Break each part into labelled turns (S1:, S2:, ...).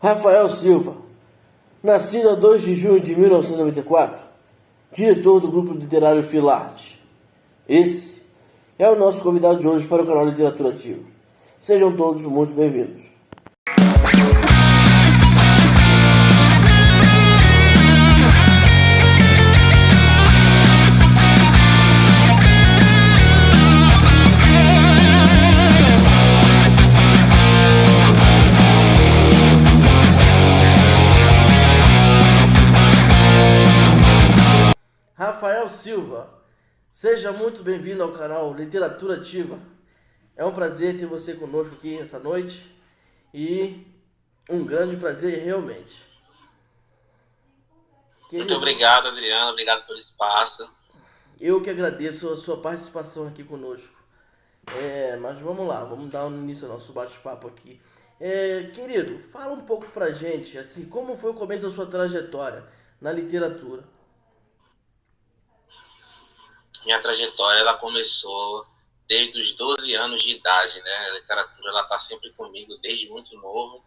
S1: Rafael Silva, nascido a 2 de junho de 1994, diretor do grupo literário Filarte. Esse é o nosso convidado de hoje para o canal Literatura Ativa. Sejam todos muito bem-vindos. Rafael Silva, seja muito bem-vindo ao canal Literatura Ativa. É um prazer ter você conosco aqui essa noite e um grande prazer realmente.
S2: Muito
S1: Querido,
S2: obrigado, Adriano. Obrigado pelo espaço.
S1: eu que agradeço a sua participação aqui conosco. Mas vamos lá, vamos dar início ao nosso bate-papo aqui. Querido, fala um pouco pra gente, assim, como foi o começo da sua trajetória na literatura?
S2: Minha trajetória ela começou desde os 12 anos de idade, né? A literatura ela está sempre comigo desde muito novo.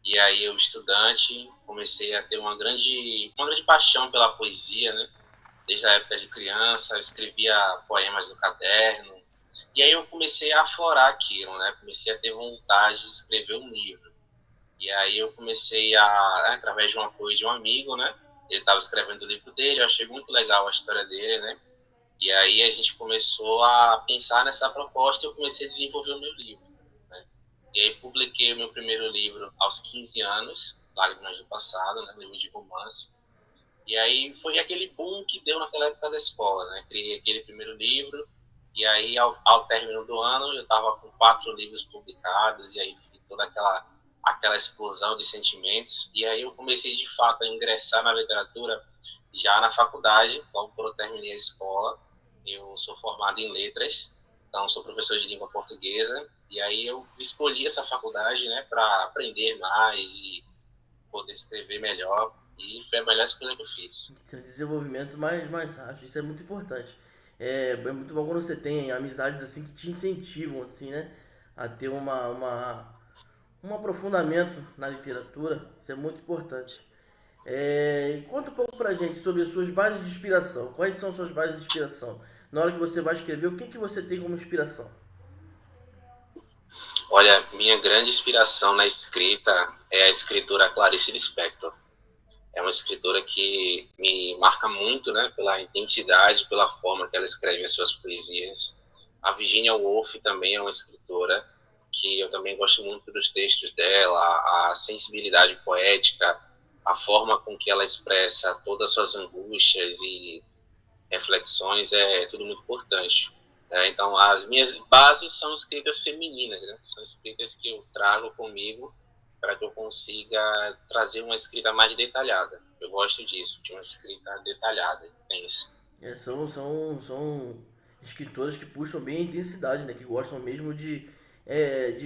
S2: E aí eu, estudante, comecei a ter uma grande paixão pela poesia, né? Desde a época de criança, eu escrevia poemas no caderno. E aí eu comecei a aflorar aquilo, né? Comecei a ter vontade de escrever um livro. E aí eu comecei através de um apoio de um amigo, né? Ele estava escrevendo o livro dele, eu achei muito legal a história dele, né? E aí a gente começou a pensar nessa proposta e eu comecei a desenvolver o meu livro, né? E aí publiquei o meu primeiro livro aos 15 anos, Lágrimas do Passado, né? Livro de romance. E aí foi aquele boom que deu naquela época da escola, né? Criei aquele primeiro livro e aí ao término do ano eu estava com 4 livros publicados e aí foi toda aquela explosão de sentimentos. E aí eu comecei de fato a ingressar na literatura já na faculdade, logo quando eu terminei a escola. Eu sou formado em letras, então sou professor de língua portuguesa, e aí eu escolhi essa faculdade, né, para aprender mais e poder escrever melhor, e foi a melhor escolha que eu fiz.
S1: Seu desenvolvimento mais rápido, isso é muito importante. É muito bom quando você tem amizades assim que te incentivam, assim, né? A ter um aprofundamento na literatura, isso é muito importante. Conta um pouco pra gente sobre as suas bases de inspiração. Quais são suas bases de inspiração? Na hora que você vai escrever, o que que você tem como inspiração?
S2: Olha, minha grande inspiração na escrita é a escritora Clarice Lispector. É uma escritora que me marca muito, né, pela identidade, pela forma que ela escreve as suas poesias. A Virginia Woolf também é uma escritora que eu também gosto muito dos textos dela, a sensibilidade poética, a forma com que ela expressa todas as suas angústias e reflexões é tudo muito importante. Então, as minhas bases são escritas femininas, né? São escritas que eu trago comigo para que eu consiga trazer uma escrita mais detalhada. Eu gosto disso, de uma escrita detalhada. É isso.
S1: São escritores que puxam bem a intensidade, né? Que gostam mesmo de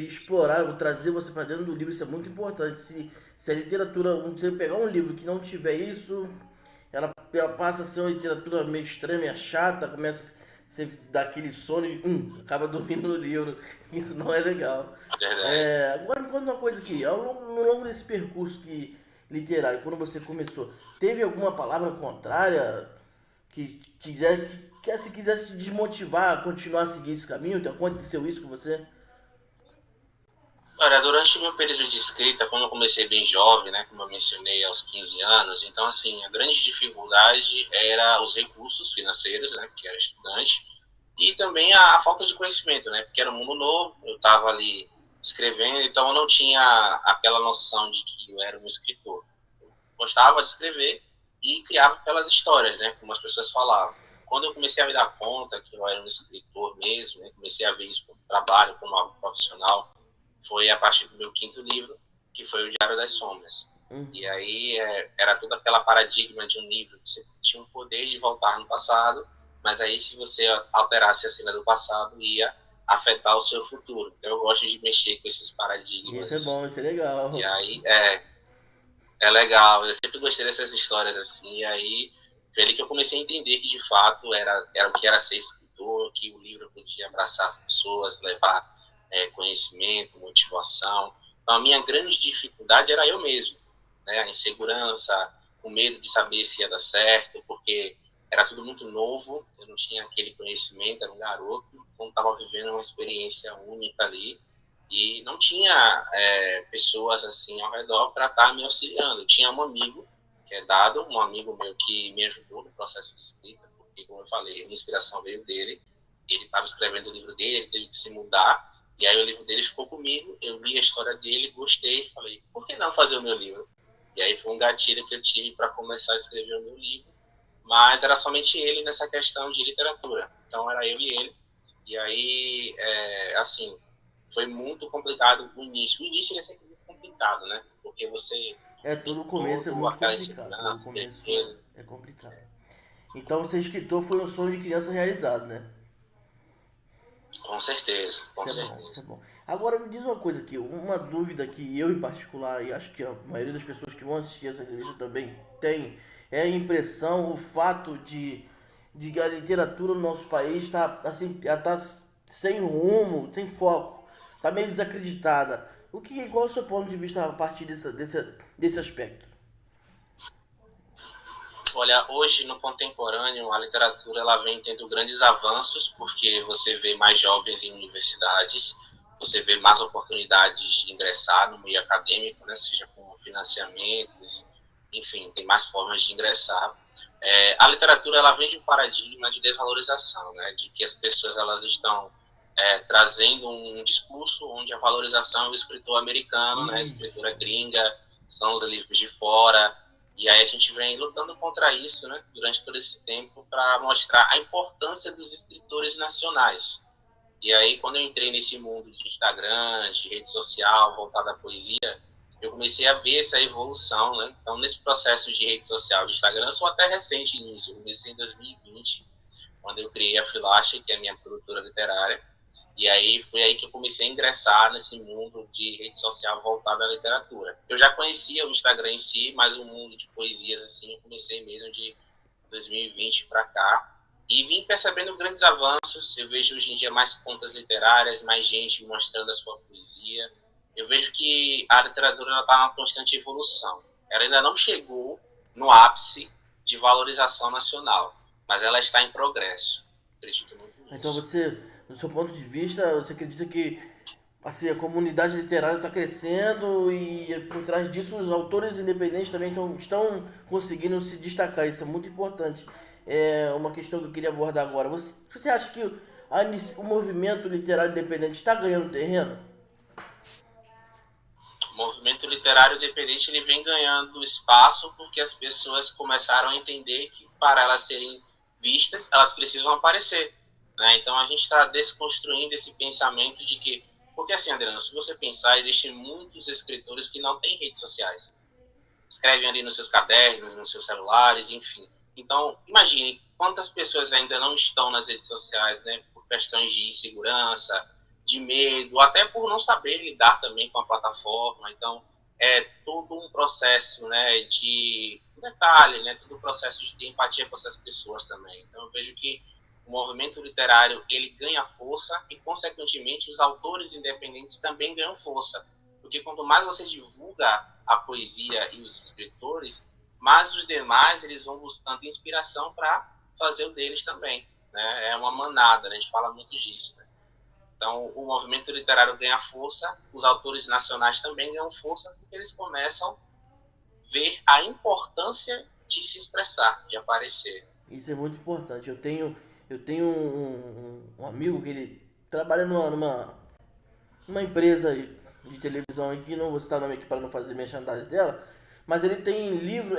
S1: explorar, trazer você para dentro do livro. Isso é muito importante. Se a literatura, você pegar um livro que não tiver isso, ela passa a ser uma literatura meio estranha, meio chata, começa a ser daquele sono e acaba dormindo no livro. Isso não é legal.
S2: Verdade.
S1: Agora me conta uma coisa aqui, no longo desse percurso literário, quando você começou, teve alguma palavra contrária que se quisesse te desmotivar a continuar a seguir esse caminho? Aconteceu isso com você?
S2: Olha, durante o meu período de escrita, como eu comecei bem jovem, né, como eu mencionei, aos 15 anos, então, assim, a grande dificuldade era os recursos financeiros, né, porque era estudante, e também a falta de conhecimento, né, porque era um mundo novo, eu estava ali escrevendo, então eu não tinha aquela noção de que eu era um escritor. Eu gostava de escrever e criava aquelas histórias, né, como as pessoas falavam. Quando eu comecei a me dar conta que eu era um escritor mesmo, né, comecei a ver isso como trabalho, como algo profissional, foi a partir do meu quinto livro, que foi o Diário das Sombras. E aí era toda aquela paradigma de um livro que você tinha o poder de voltar no passado, mas aí se você alterasse a cena do passado, ia afetar o seu futuro. Então eu gosto de mexer com esses paradigmas,
S1: Isso é bom,
S2: assim.
S1: isso é
S2: E
S1: legal.
S2: aí é legal, eu sempre gostei dessas histórias, assim, e aí foi ali que eu comecei a entender que de fato era o que era ser escritor, que o livro podia abraçar as pessoas, levar conhecimento, motivação. Então, a minha grande dificuldade era eu mesmo, né? A insegurança, o medo de saber se ia dar certo, porque era tudo muito novo, eu não tinha aquele conhecimento, era um garoto, então estava vivendo uma experiência única ali, e não tinha pessoas assim ao redor para estar me auxiliando. Eu tinha um amigo, que é Dado, um amigo meu que me ajudou no processo de escrita, porque, como eu falei, a minha inspiração veio dele, ele estava escrevendo o livro dele, ele teve que se mudar, e aí o livro dele ficou comigo, eu li a história dele, gostei, falei, por que não fazer o meu livro? E aí foi um gatilho que eu tive para começar a escrever o meu livro, mas era somente ele nessa questão de literatura. Então era eu e ele. E aí, assim, foi muito complicado o início. O início ele é sempre muito complicado, né? Porque você tem
S1: Todo o começo é
S2: toda
S1: muito
S2: aquela
S1: complicado. O
S2: insegurança, aquele
S1: começo
S2: medo.
S1: é complicado. Então, ser escritor foi um sonho de criança realizado, né?
S2: Com certeza, com
S1: Isso é bom, isso
S2: certeza.
S1: é bom. Agora me diz uma coisa aqui, uma dúvida que eu em particular, e acho que a maioria das pessoas que vão assistir essa entrevista também tem, é a impressão, o fato de que a literatura no nosso país está assim, tá sem rumo, sem foco, está meio desacreditada. Qual é o seu ponto de vista a partir desse aspecto?
S2: Olha, hoje no contemporâneo a literatura ela vem tendo grandes avanços porque você vê mais jovens em universidades, você vê mais oportunidades de ingressar no meio acadêmico, né, seja com financiamentos, enfim, tem mais formas de ingressar. A literatura ela vem de um paradigma de desvalorização, né, de que as pessoas elas estão trazendo um discurso onde a valorização é o escritor americano, né, a
S1: Isso.
S2: escritura gringa, são os livros de fora. E aí a gente vem lutando contra isso, né, durante todo esse tempo, para mostrar a importância dos escritores nacionais. E aí, quando eu entrei nesse mundo de Instagram, de rede social, voltada à poesia, eu comecei a ver essa evolução, né? Então, nesse processo de rede social, de Instagram, eu sou até recente nisso. Eu comecei em 2020, quando eu criei a Filache, que é a minha produtora literária. E aí foi aí que eu comecei a ingressar nesse mundo de rede social voltado à literatura. Eu já conhecia o Instagram em si, mas o mundo de poesias assim eu comecei mesmo de 2020 para cá e vim percebendo grandes avanços. Eu vejo hoje em dia mais contas literárias, mais gente mostrando a sua poesia. Eu vejo que a literatura está numa constante evolução. Ela ainda não chegou no ápice de valorização nacional, mas ela está em progresso. Acredito muito
S1: Então
S2: nisso.
S1: você, do seu ponto de vista, você acredita que assim, a comunidade literária está crescendo e por trás disso os autores independentes também estão conseguindo se destacar. Isso é muito importante. É uma questão que eu queria abordar agora. Você acha que o movimento literário independente está ganhando terreno?
S2: O movimento literário independente ele vem ganhando espaço porque as pessoas começaram a entender que para elas serem vistas, elas precisam aparecer. Né? Então a gente está desconstruindo esse pensamento de que, porque assim, Adriano, se você pensar, existem muitos escritores que não têm redes sociais. Escrevem ali nos seus cadernos, nos seus celulares, enfim. Então, imagine quantas pessoas ainda não estão nas redes sociais, né, por questões de insegurança, de medo, até por não saber lidar também com a plataforma. Então, é todo um processo, né, de detalhe, né, todo um processo de ter empatia com essas pessoas também. Então, eu vejo que o movimento literário ele ganha força e, consequentemente, os autores independentes também ganham força. Porque quanto mais você divulga a poesia e os escritores, mais os demais eles vão buscando inspiração para fazer o deles também. Né? É uma manada, né? A gente fala muito disso. Né? Então, o movimento literário ganha força, os autores nacionais também ganham força, porque eles começam a ver a importância de se expressar, de aparecer.
S1: Isso é muito importante. Eu tenho um amigo que ele trabalha numa empresa de televisão aqui, não vou citar o nome aqui para não fazer merchandising dela, mas ele tem livro,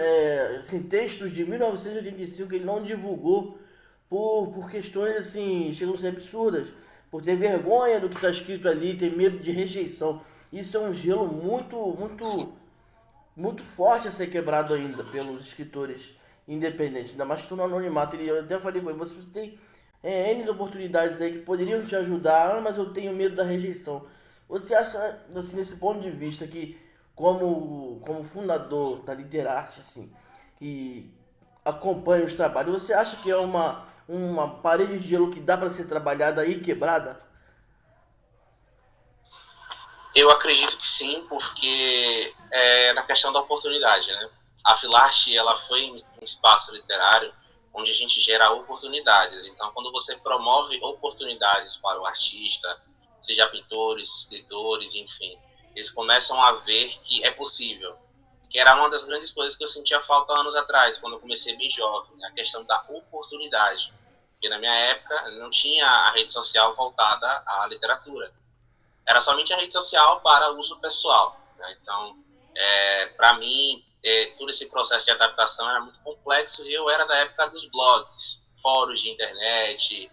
S1: assim, textos de 1985 que ele não divulgou por questões assim, chegam a ser absurdas, por ter vergonha do que está escrito ali, ter medo de rejeição. Isso é um gelo muito forte a ser quebrado ainda pelos escritores independentes, ainda mais que estão no anonimato. Eu até falei com ele, você tem N oportunidades aí que poderiam te ajudar, mas eu tenho medo da rejeição. Você acha, assim, nesse ponto de vista, que como fundador da Literarte, assim, que acompanha os trabalhos, você acha que é uma parede de gelo que dá para ser trabalhada e quebrada?
S2: Eu acredito que sim, porque é na questão da oportunidade, né? A Filarte, ela foi um espaço literário onde a gente gera oportunidades. Então, quando você promove oportunidades para o artista, seja pintores, escritores, enfim, eles começam a ver que é possível. Que era uma das grandes coisas que eu sentia falta anos atrás, quando eu comecei bem jovem, a questão da oportunidade. Porque na minha época não tinha a rede social voltada à literatura. Era somente a rede social para uso pessoal, né? Então, para mim, todo esse processo de adaptação era muito complexo e eu era da época dos blogs, fóruns de internet.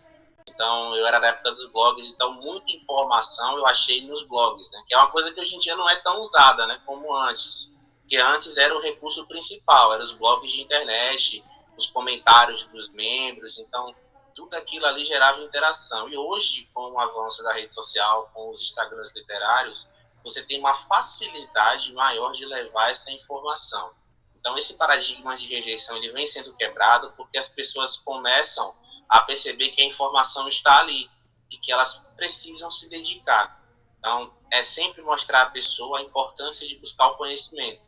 S2: Então, eu era da época dos blogs, então muita informação eu achei nos blogs, né? Que é uma coisa que hoje em dia não é tão usada, né, como antes. Que antes era o recurso principal, eram os blogs de internet, os comentários dos membros. Então, tudo aquilo ali gerava interação. E hoje, com o avanço da rede social, com os Instagrams literários, você tem uma facilidade maior de levar essa informação. Então, esse paradigma de rejeição ele vem sendo quebrado porque as pessoas começam a perceber que a informação está ali e que elas precisam se dedicar. Então, é sempre mostrar à pessoa a importância de buscar o conhecimento.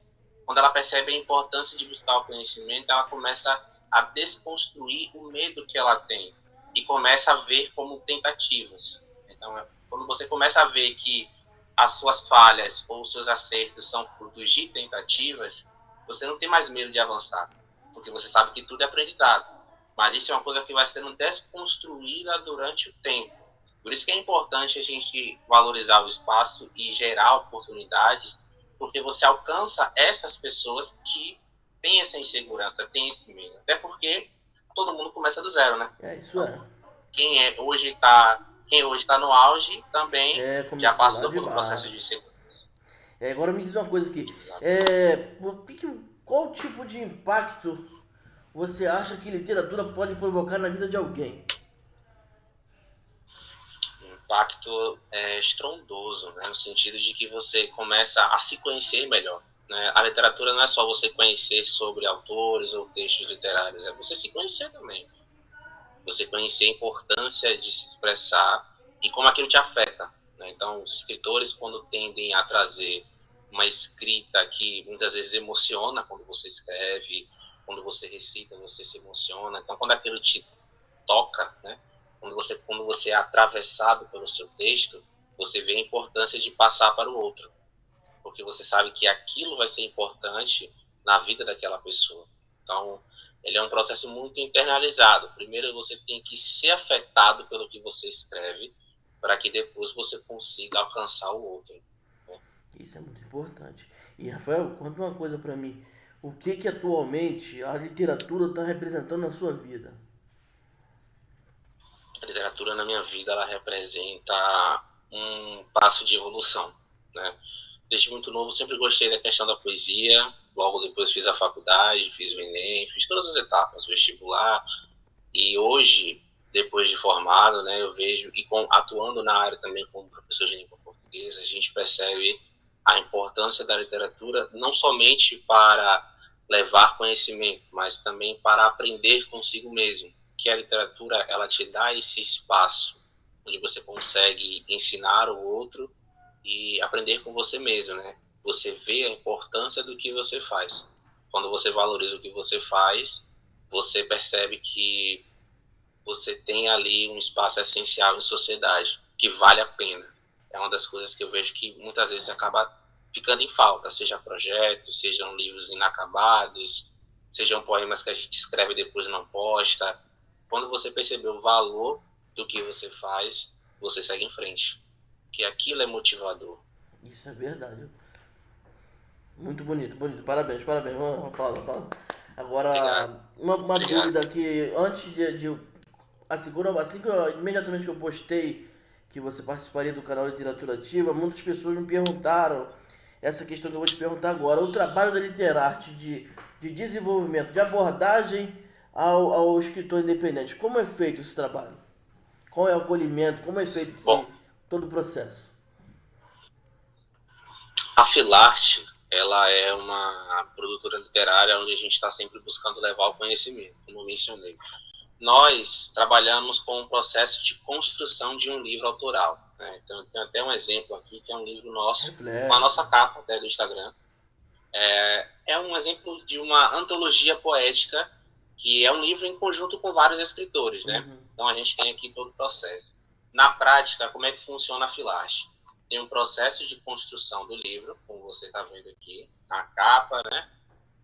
S2: Quando ela percebe a importância de buscar o conhecimento, ela começa a desconstruir o medo que ela tem e começa a ver como tentativas. Então, quando você começa a ver que as suas falhas ou os seus acertos são frutos de tentativas, você não tem mais medo de avançar, porque você sabe que tudo é aprendizado. Mas isso é uma coisa que vai sendo desconstruída durante o tempo. Por isso que é importante a gente valorizar o espaço e gerar oportunidades, porque você alcança essas pessoas que têm essa insegurança, têm esse medo. Até porque todo mundo começa do zero, né?
S1: Isso é.
S2: Quem hoje está no auge também já
S1: Começou lá
S2: passou
S1: de
S2: por um processo
S1: baixo.
S2: de insegurança.
S1: Agora me diz uma coisa aqui.
S2: Exato.
S1: Qual tipo de impacto você acha que literatura pode provocar na vida de alguém?
S2: Um impacto estrondoso, né? No sentido de que você começa a se conhecer melhor. Né? A literatura não é só você conhecer sobre autores ou textos literários, é você se conhecer também. Você conhecer a importância de se expressar e como aquilo te afeta. Né? Então, os escritores, quando tendem a trazer uma escrita que muitas vezes emociona quando você escreve, quando você recita, você se emociona. Então, quando aquilo te toca, né? Quando você é atravessado pelo seu texto, você vê a importância de passar para o outro, porque você sabe que aquilo vai ser importante na vida daquela pessoa. Então, ele é um processo muito internalizado. Primeiro, você tem que ser afetado pelo que você escreve, para que depois você consiga alcançar o outro. Né?
S1: Isso é muito importante. E, Rafael, conta uma coisa pra mim. O que atualmente a literatura está representando na sua vida?
S2: A literatura na minha vida, ela representa um passo de evolução, né? Desde muito novo sempre gostei da questão da poesia, logo depois fiz a faculdade, fiz o Enem, fiz todas as etapas, vestibular, e hoje, depois de formado, né, eu vejo, atuando na área também como professor de língua portuguesa, a gente percebe a importância da literatura não somente para levar conhecimento, mas também para aprender consigo mesmo, que a literatura ela te dá esse espaço onde você consegue ensinar o outro e aprender com você mesmo, né? Você vê a importância do que você faz. Quando você valoriza o que você faz, você percebe que você tem ali um espaço essencial em sociedade, que vale a pena. É uma das coisas que eu vejo que muitas vezes acaba ficando em falta, seja projetos, sejam livros inacabados, sejam poemas que a gente escreve e depois não posta. Quando você perceber o valor do que você faz, você segue em frente. Que aquilo é motivador.
S1: Isso é verdade. Muito bonito, bonito. Parabéns, parabéns. Uma aplauso, aplauso. Agora,
S2: Obrigado.
S1: uma
S2: Obrigado.
S1: dúvida que antes assim que imediatamente que eu postei que você participaria do canal Literatura Ativa, muitas pessoas me perguntaram essa questão que eu vou te perguntar agora. O trabalho da Literarte de desenvolvimento, de abordagem ao escritor independente, como é feito esse trabalho? Qual é o acolhimento? Como é feito
S2: Bom,
S1: todo o processo?
S2: a Filarte, ela é uma produtora literária onde a gente está sempre buscando levar o conhecimento, como eu mencionei. Nós trabalhamos com um processo de construção de um livro autoral. né? Então, eu tenho até um exemplo aqui, que é um livro nosso,
S1: Reflexo.
S2: com a nossa capa até do Instagram. É um exemplo de uma antologia poética, que é um livro em conjunto com vários escritores, né? Então, a gente tem aqui todo o processo. Na prática, como é que funciona a Filarte? Tem um processo de construção do livro, como você está vendo aqui, a capa, né?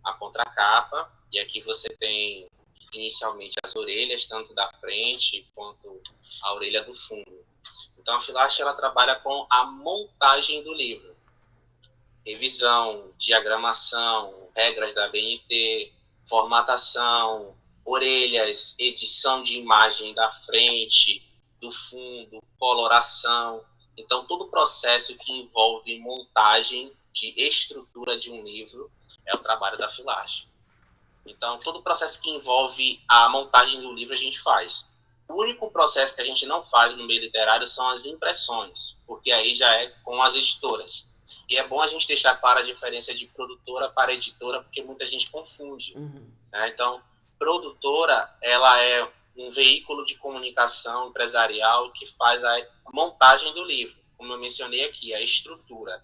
S2: A contracapa, e aqui você tem inicialmente as orelhas, tanto da frente quanto a orelha do fundo. Então, a Filarte, ela trabalha com a montagem do livro. Revisão, diagramação, regras da BNT, formatação, orelhas, edição de imagem da frente, do fundo, coloração. Então, todo o processo que envolve montagem de estrutura de um livro é o trabalho da Filarte. Então, todo o processo que envolve a montagem do livro a gente faz. O único processo que a gente não faz no meio literário são as impressões, porque aí já é com as editoras. E é bom a gente deixar clara a diferença de produtora para editora, porque muita gente confunde. Né? Então, produtora, ela é um veículo de comunicação empresarial que faz a montagem do livro, como eu mencionei aqui, a estrutura.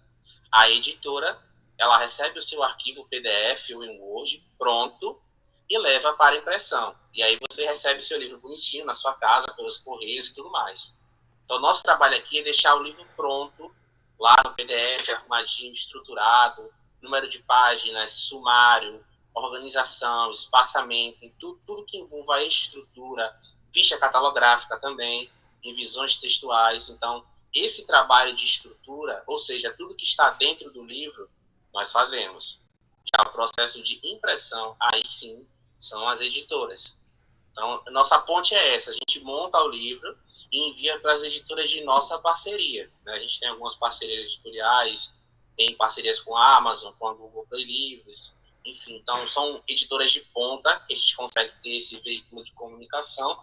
S2: A editora, ela recebe o seu arquivo PDF ou em Word pronto e leva para impressão. E aí você recebe o seu livro bonitinho na sua casa, pelos correios e tudo mais. Então, nosso trabalho aqui é deixar o livro pronto, lá no PDF, arrumadinho, estruturado, número de páginas, sumário, organização, espaçamento, tudo que envolva a estrutura, ficha catalográfica também, revisões textuais. Então, esse trabalho de estrutura, ou seja, tudo que está dentro do livro, nós fazemos. Já o processo de impressão, aí sim, são as editoras. Então, nossa ponte é essa, a gente monta o livro e envia para as editoras de nossa parceria. Né? A gente tem algumas parcerias editoriais, tem parcerias com a Amazon, com a Google Play Livros, enfim. Então, são editoras de ponta que a gente consegue ter esse veículo de comunicação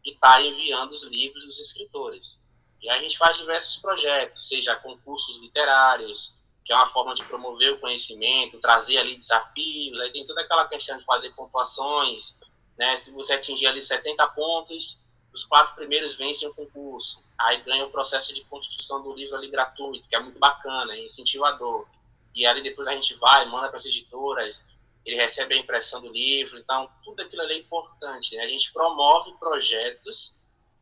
S2: e está enviando os livros dos escritores. E aí a gente faz diversos projetos, seja concursos literários, que é uma forma de promover o conhecimento, trazer ali desafios, aí tem toda aquela questão de fazer pontuações, né? Se você atingir ali 70 pontos, os 4 primeiros vencem o concurso. Aí ganha o processo de construção do livro ali gratuito, que é muito bacana, é incentivador. E ali depois a gente vai, manda para as editoras, ele recebe a impressão do livro. Então, tudo aquilo ali é importante. Né? A gente promove projetos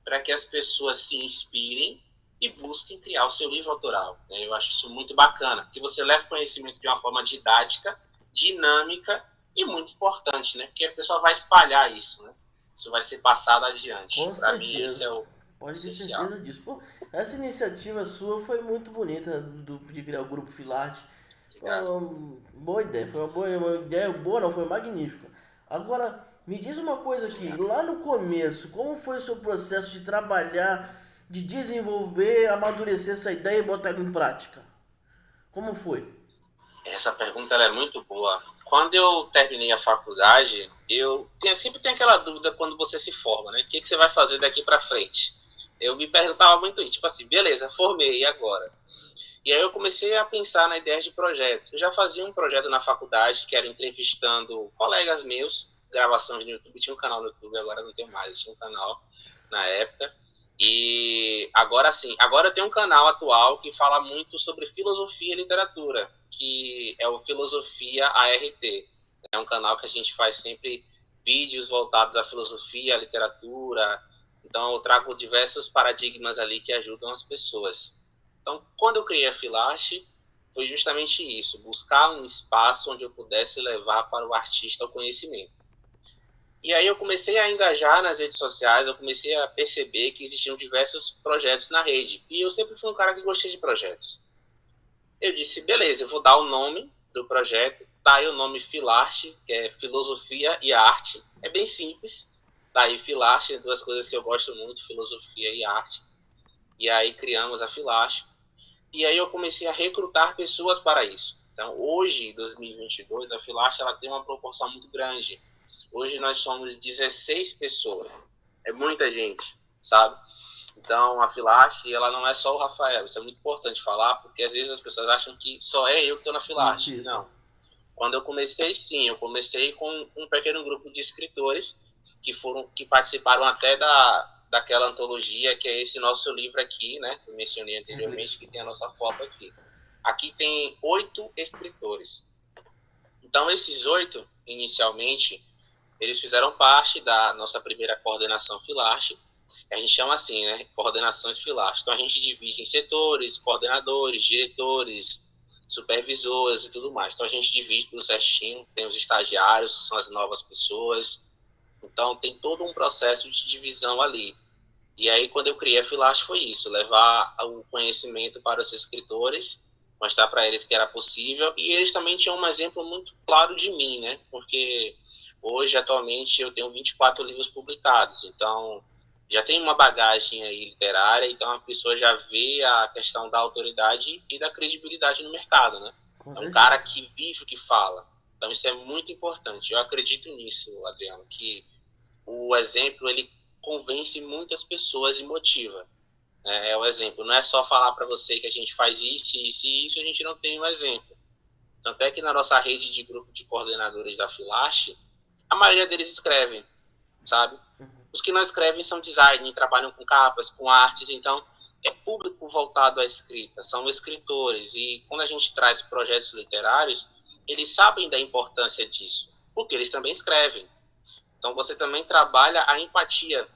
S2: para que as pessoas se inspirem e busquem criar o seu livro autoral. Né? Eu acho isso muito bacana, porque você leva o conhecimento de uma forma didática, dinâmica e muito importante, né? Porque a pessoa vai espalhar isso, né? Isso vai ser passado adiante. Para mim, isso é o
S1: Pode ter
S2: essencial.
S1: certeza disso. Pô, essa iniciativa sua foi muito bonita de criar o grupo Filarte. Boa ideia, foi uma ideia boa, não, foi magnífica. Agora, me diz uma coisa aqui, lá no começo, como foi o seu processo de trabalhar, de desenvolver, amadurecer essa ideia e botar ela em prática? Como foi?
S2: Essa pergunta ela é muito boa. Quando eu terminei a faculdade, sempre tem aquela dúvida quando você se forma, né? O que você vai fazer daqui para frente? Eu me perguntava muito isso, tipo assim, beleza, formei, e agora? E aí eu comecei a pensar na ideia de projetos. Eu já fazia um projeto na faculdade, que era entrevistando colegas meus, gravações no YouTube, tinha um canal no YouTube, agora não tenho mais, tinha um canal na época. E agora sim, agora tem um canal atual que fala muito sobre filosofia e literatura, que é o Filosofia ART. É um canal que a gente faz sempre vídeos voltados à filosofia, à literatura. Então eu trago diversos paradigmas ali que ajudam as pessoas. Então, quando eu criei a Filarte, foi justamente isso, buscar um espaço onde eu pudesse levar para o artista o conhecimento. E aí eu comecei a engajar nas redes sociais, eu comecei a perceber que existiam diversos projetos na rede. E eu sempre fui um cara que gostei de projetos. Eu disse, beleza, eu vou dar o nome do projeto, tá aí o nome Filarte, que é Filosofia e Arte. É bem simples, tá aí Filarte, duas coisas que eu gosto muito, filosofia e arte. E aí criamos a Filarte. E aí eu comecei a recrutar pessoas para isso. Então, hoje, em 2022, a Filarte ela tem uma proporção muito grande. Hoje nós somos 16 pessoas. É muita gente, sabe? Então, a Filarte, ela não é só o Rafael. Isso é muito importante falar, porque às vezes as pessoas acham que só é eu que estou na Filarte.
S1: Isso.
S2: Não. Quando eu comecei, sim, eu comecei com um pequeno grupo de escritores que participaram até daquela antologia, que é esse nosso livro aqui, né? Que eu mencionei anteriormente, que tem a nossa foto aqui. Aqui tem 8 escritores. Então, esses 8, inicialmente, eles fizeram parte da nossa primeira coordenação Filarte. A gente chama assim, né? Coordenações Filarte. Então, a gente divide em setores, coordenadores, diretores, supervisores e tudo mais. Então, a gente divide tudo certinho. Tem os estagiários, que são as novas pessoas. Então, tem todo um processo de divisão ali. E aí, quando eu criei a Filarte, foi isso, levar o conhecimento para os escritores, mostrar para eles que era possível, e eles também tinham um exemplo muito claro de mim, né? Porque hoje, atualmente, eu tenho 24 livros publicados, então já tem uma bagagem aí literária, então a pessoa já vê a questão da autoridade e da credibilidade no mercado, né? É um cara que vive o que fala. Então, isso é muito importante. Eu acredito nisso, Adriano, que o exemplo, ele convence muitas pessoas e motiva. É o exemplo. Não é só falar para você que a gente faz isso, isso e isso, a gente não tem um exemplo. Tanto é que na nossa rede de grupo de coordenadores da Filarte, a maioria deles escrevem, sabe? Os que não escrevem são design, trabalham com capas, com artes, então é público voltado à escrita, são escritores. E quando a gente traz projetos literários, eles sabem da importância disso, porque eles também escrevem. Então, você também trabalha a empatia,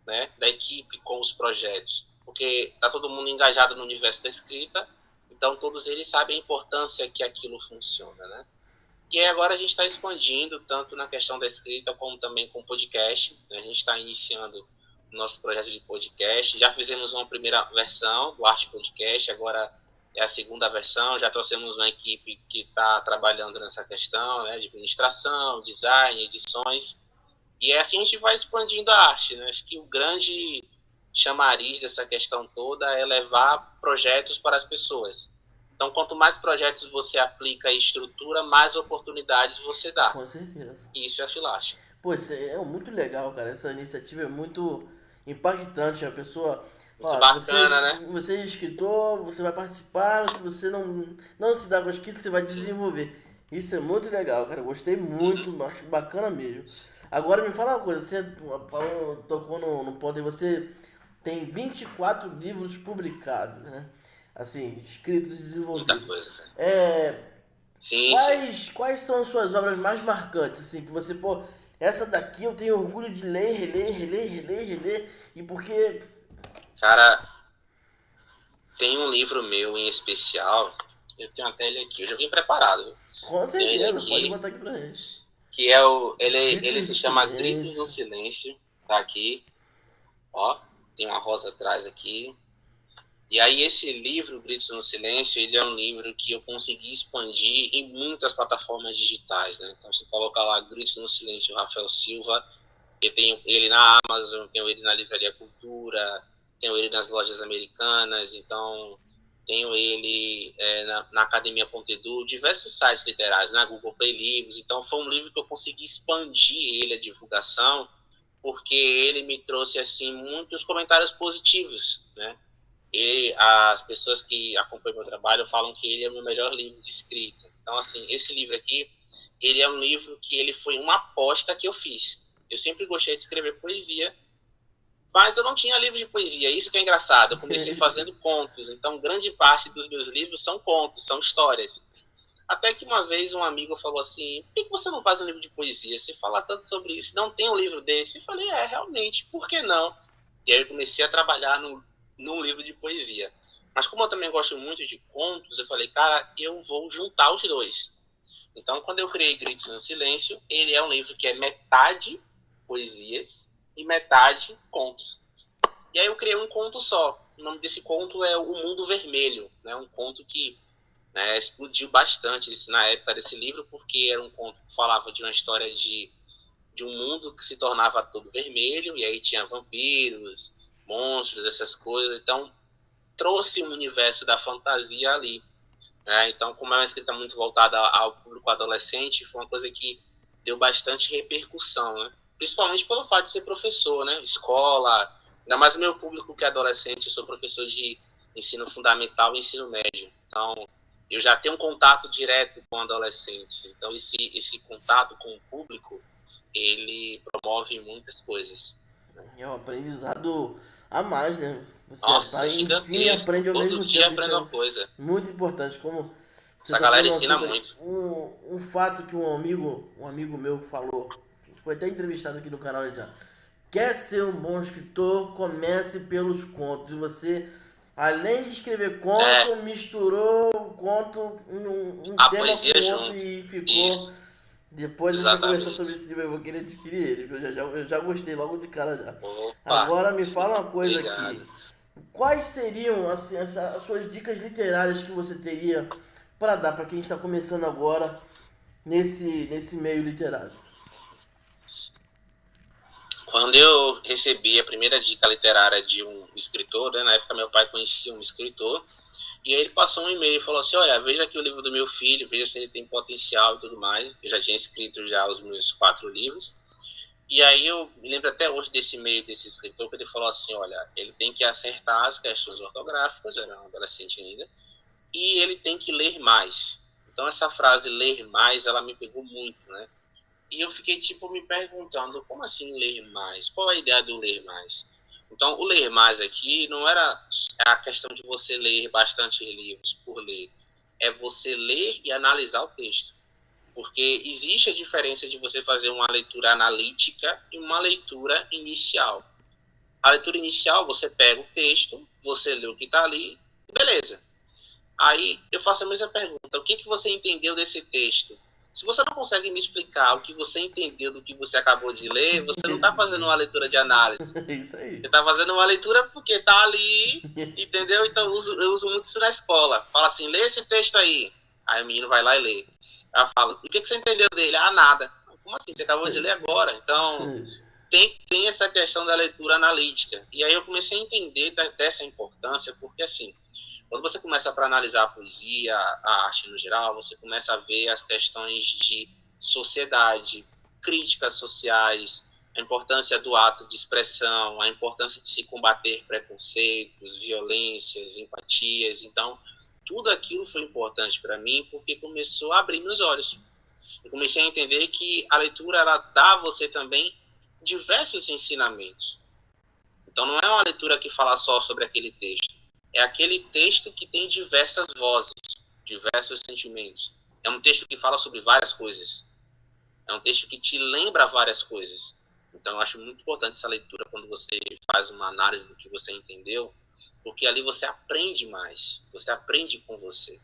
S2: né, da equipe com os projetos, porque está todo mundo engajado no universo da escrita, então todos eles sabem a importância que aquilo funciona, né? E aí agora a gente está expandindo tanto na questão da escrita como também com podcast, né? A gente está iniciando o nosso projeto de podcast, já fizemos uma primeira versão do Arte Podcast, agora é a segunda versão, já trouxemos uma equipe que está trabalhando nessa questão, né, de administração, design, edições. E assim a gente vai expandindo a arte, né? Acho que o grande chamariz dessa questão toda é levar projetos para as pessoas. Então, quanto mais projetos você aplica e estrutura, mais oportunidades você dá.
S1: Com certeza.
S2: E isso é a Filarte.
S1: Pô, isso é muito legal, cara. Essa iniciativa é muito impactante. A pessoa,
S2: Muito
S1: ó,
S2: bacana, né?
S1: você é escritor, você vai participar. Se você não se dá com a escrita, você vai
S2: Sim.
S1: desenvolver. Isso é muito legal, cara. Gostei muito, acho bacana mesmo. Agora me fala uma coisa, você falou, tocou no ponto aí, você tem 24 livros publicados, né? Assim, escritos e
S2: Muita
S1: desenvolvidos.
S2: coisa, cara.
S1: É,
S2: Sim, sim.
S1: quais são as suas obras mais marcantes, assim, que você, pô, essa daqui eu tenho orgulho de ler, reler, e porque...
S2: Cara, tem um livro meu em especial, eu tenho até ele aqui, eu já vim preparado, viu?
S1: Com
S2: Tenho ele
S1: certeza, pode
S2: aqui,
S1: botar aqui pra gente.
S2: que é ele
S1: Gritos
S2: se
S1: no
S2: chama Gritos no
S1: Silêncio.
S2: Silêncio, tá aqui, ó, tem uma rosa atrás aqui. E aí esse livro, Gritos no Silêncio, ele é um livro que eu consegui expandir em muitas plataformas digitais, né? Então você coloca lá Gritos no Silêncio, Rafael Silva, eu tenho ele na Amazon, tenho ele na Livraria Cultura, tenho ele nas lojas americanas, então tenho ele na Academia Pompidou, diversos sites literários, na Google Play Livros. Então foi um livro que eu consegui expandir ele, a divulgação, porque ele me trouxe assim muitos comentários positivos, né? E as pessoas que acompanham meu trabalho falam que ele é o meu melhor livro de escrita. Então, assim, esse livro aqui, ele é um livro que ele foi uma aposta que eu fiz. Eu sempre gostei de escrever poesia, mas eu não tinha livro de poesia. Isso que é engraçado. Eu comecei fazendo contos. Então, grande parte dos meus livros são contos, são histórias. Até que uma vez um amigo falou assim, por que você não faz um livro de poesia? Você fala tanto sobre isso, não tem um livro desse? Eu falei, realmente, por que não? E aí eu comecei a trabalhar num livro de poesia. Mas como eu também gosto muito de contos, eu falei, cara, eu vou juntar os dois. Então, quando eu criei Gritos no Silêncio, ele é um livro que é metade poesias e metade contos. E aí eu criei um conto só. O nome desse conto é O Mundo Vermelho, né? Um conto que explodiu bastante na época desse livro, porque era um conto que falava de uma história de um mundo que se tornava todo vermelho, e aí tinha vampiros, monstros, essas coisas. Então, trouxe um universo da fantasia ali. Então, como é uma escrita muito voltada ao público adolescente, foi uma coisa que deu bastante repercussão, né? Principalmente pelo fato de ser professor, né? Escola, ainda mais o meu público que é adolescente, eu sou professor de ensino fundamental e ensino médio. Então, eu já tenho um contato direto com adolescentes. Então, esse contato com o público, ele promove muitas coisas.
S1: É um aprendizado a mais, né? Você
S2: Nossa,
S1: ensina e
S2: gigantesco.
S1: aprende ao
S2: Todo
S1: mesmo
S2: dia
S1: tempo. Isso
S2: aprendo
S1: é
S2: uma coisa.
S1: muito importante. Como você
S2: Essa
S1: tocou
S2: galera
S1: no
S2: ensina
S1: assunto aí,
S2: muito.
S1: um fato que um amigo meu falou, foi até entrevistado aqui no canal já. Quer ser um bom escritor, comece pelos contos. E você, além de escrever
S2: É,
S1: conto, misturou o conto, um
S2: a
S1: tema
S2: poesia
S1: com outro
S2: junto.
S1: e ficou.
S2: Isso,
S1: Depois a gente vai conversar sobre
S2: exatamente.
S1: esse livro, eu vou querer adquirir ele, que eu já gostei logo de cara já.
S2: Opa,
S1: Agora me fala uma coisa aqui.
S2: obrigado.
S1: Quais seriam assim, as suas dicas literárias que você teria para dar para quem está começando agora nesse meio literário?
S2: Quando eu recebi a primeira dica literária de um escritor, né, na época meu pai conhecia um escritor, e aí ele passou um e-mail e falou assim, olha, veja aqui o livro do meu filho, veja se ele tem potencial e tudo mais. Eu já tinha escrito já os meus 4 livros. E aí eu me lembro até hoje desse e-mail desse escritor, que ele falou assim, olha, ele tem que acertar as questões ortográficas, eu era um adolescente ainda, e ele tem que ler mais. Então essa frase ler mais, ela me pegou muito, né? E eu fiquei, tipo, me perguntando, como assim ler mais? Qual é a ideia do ler mais? Então, o ler mais aqui não era a questão de você ler bastante livros por ler. É você ler e analisar o texto. Porque existe a diferença de você fazer uma leitura analítica e uma leitura inicial. A leitura inicial, você pega o texto, você lê o que está ali, beleza. Aí eu faço a mesma pergunta: o que, que você entendeu desse texto? Se você não consegue me explicar o que você entendeu do que você acabou de ler, você não está fazendo uma leitura de análise.
S1: É isso aí.
S2: Você está fazendo uma leitura porque está ali, entendeu? Então eu uso muito isso na escola. Fala assim, lê esse texto aí. Aí o menino vai lá e lê. Aí eu falo, o que, que você entendeu dele? Ah, nada. Como assim? Você acabou de ler agora. Então, tem essa questão da leitura analítica. E aí eu comecei a entender dessa importância, porque assim, quando você começa para analisar a poesia, a arte no geral, você começa a ver as questões de sociedade, críticas sociais, a importância do ato de expressão, a importância de se combater preconceitos, violências, empatias. Então, tudo aquilo foi importante para mim porque começou a abrir meus olhos. Eu comecei a entender que a leitura ela dá a você também diversos ensinamentos. Então, não é uma leitura que fala só sobre aquele texto. É aquele texto que tem diversas vozes, diversos sentimentos. É um texto que fala sobre várias coisas. É um texto que te lembra várias coisas. Então, eu acho muito importante essa leitura quando você faz uma análise do que você entendeu, porque ali você aprende mais. Você aprende com você.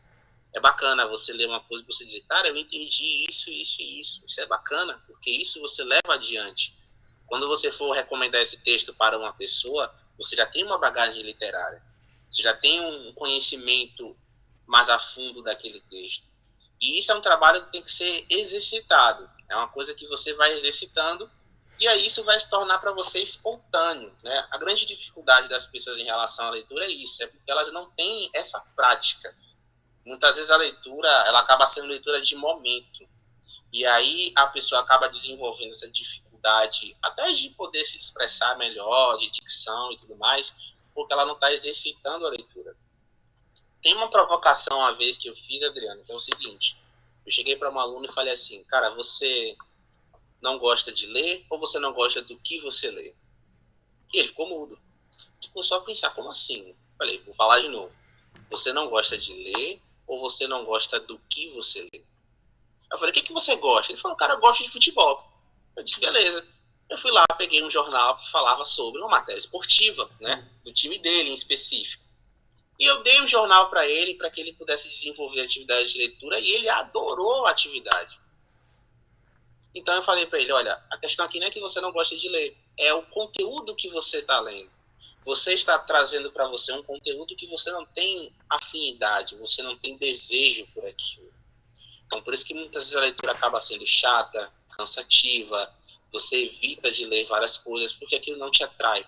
S2: É bacana você ler uma coisa e você dizer, cara, eu entendi isso, isso e isso. Isso é bacana, porque isso você leva adiante. Quando você for recomendar esse texto para uma pessoa, você já tem uma bagagem literária. Você já tem um conhecimento mais a fundo daquele texto. E isso é um trabalho que tem que ser exercitado. É uma coisa que você vai exercitando e aí isso vai se tornar para você espontâneo, né? A grande dificuldade das pessoas em relação à leitura é isso, é porque elas não têm essa prática. Muitas vezes a leitura, ela acaba sendo leitura de momento. E aí a pessoa acaba desenvolvendo essa dificuldade até de poder se expressar melhor, de dicção e tudo mais, porque ela não está exercitando a leitura. Tem uma provocação uma vez que eu fiz, Adriano, que é o seguinte. Eu cheguei para um aluno e falei assim, cara, você não gosta de ler ou você não gosta do que você lê? E ele ficou mudo. Ele começou a pensar, como assim? Falei, vou falar de novo. Você não gosta de ler ou você não gosta do que você lê? Eu falei, o que, que você gosta? Ele falou, cara, eu gosto de futebol. Eu disse, beleza. Eu fui lá, peguei um jornal que falava sobre uma matéria esportiva, né?
S1: Sim.
S2: Do time dele em específico. E eu dei o jornal para ele, para que ele pudesse desenvolver a atividade de leitura, e ele adorou a atividade. Então eu falei para ele, olha, a questão aqui não é que você não gosta de ler, é o conteúdo que você está lendo. Você está trazendo para você um conteúdo que você não tem afinidade, você não tem desejo por aquilo. Então, por isso que muitas vezes a leitura acaba sendo chata, cansativa, você evita de ler várias coisas porque aquilo não te atrai.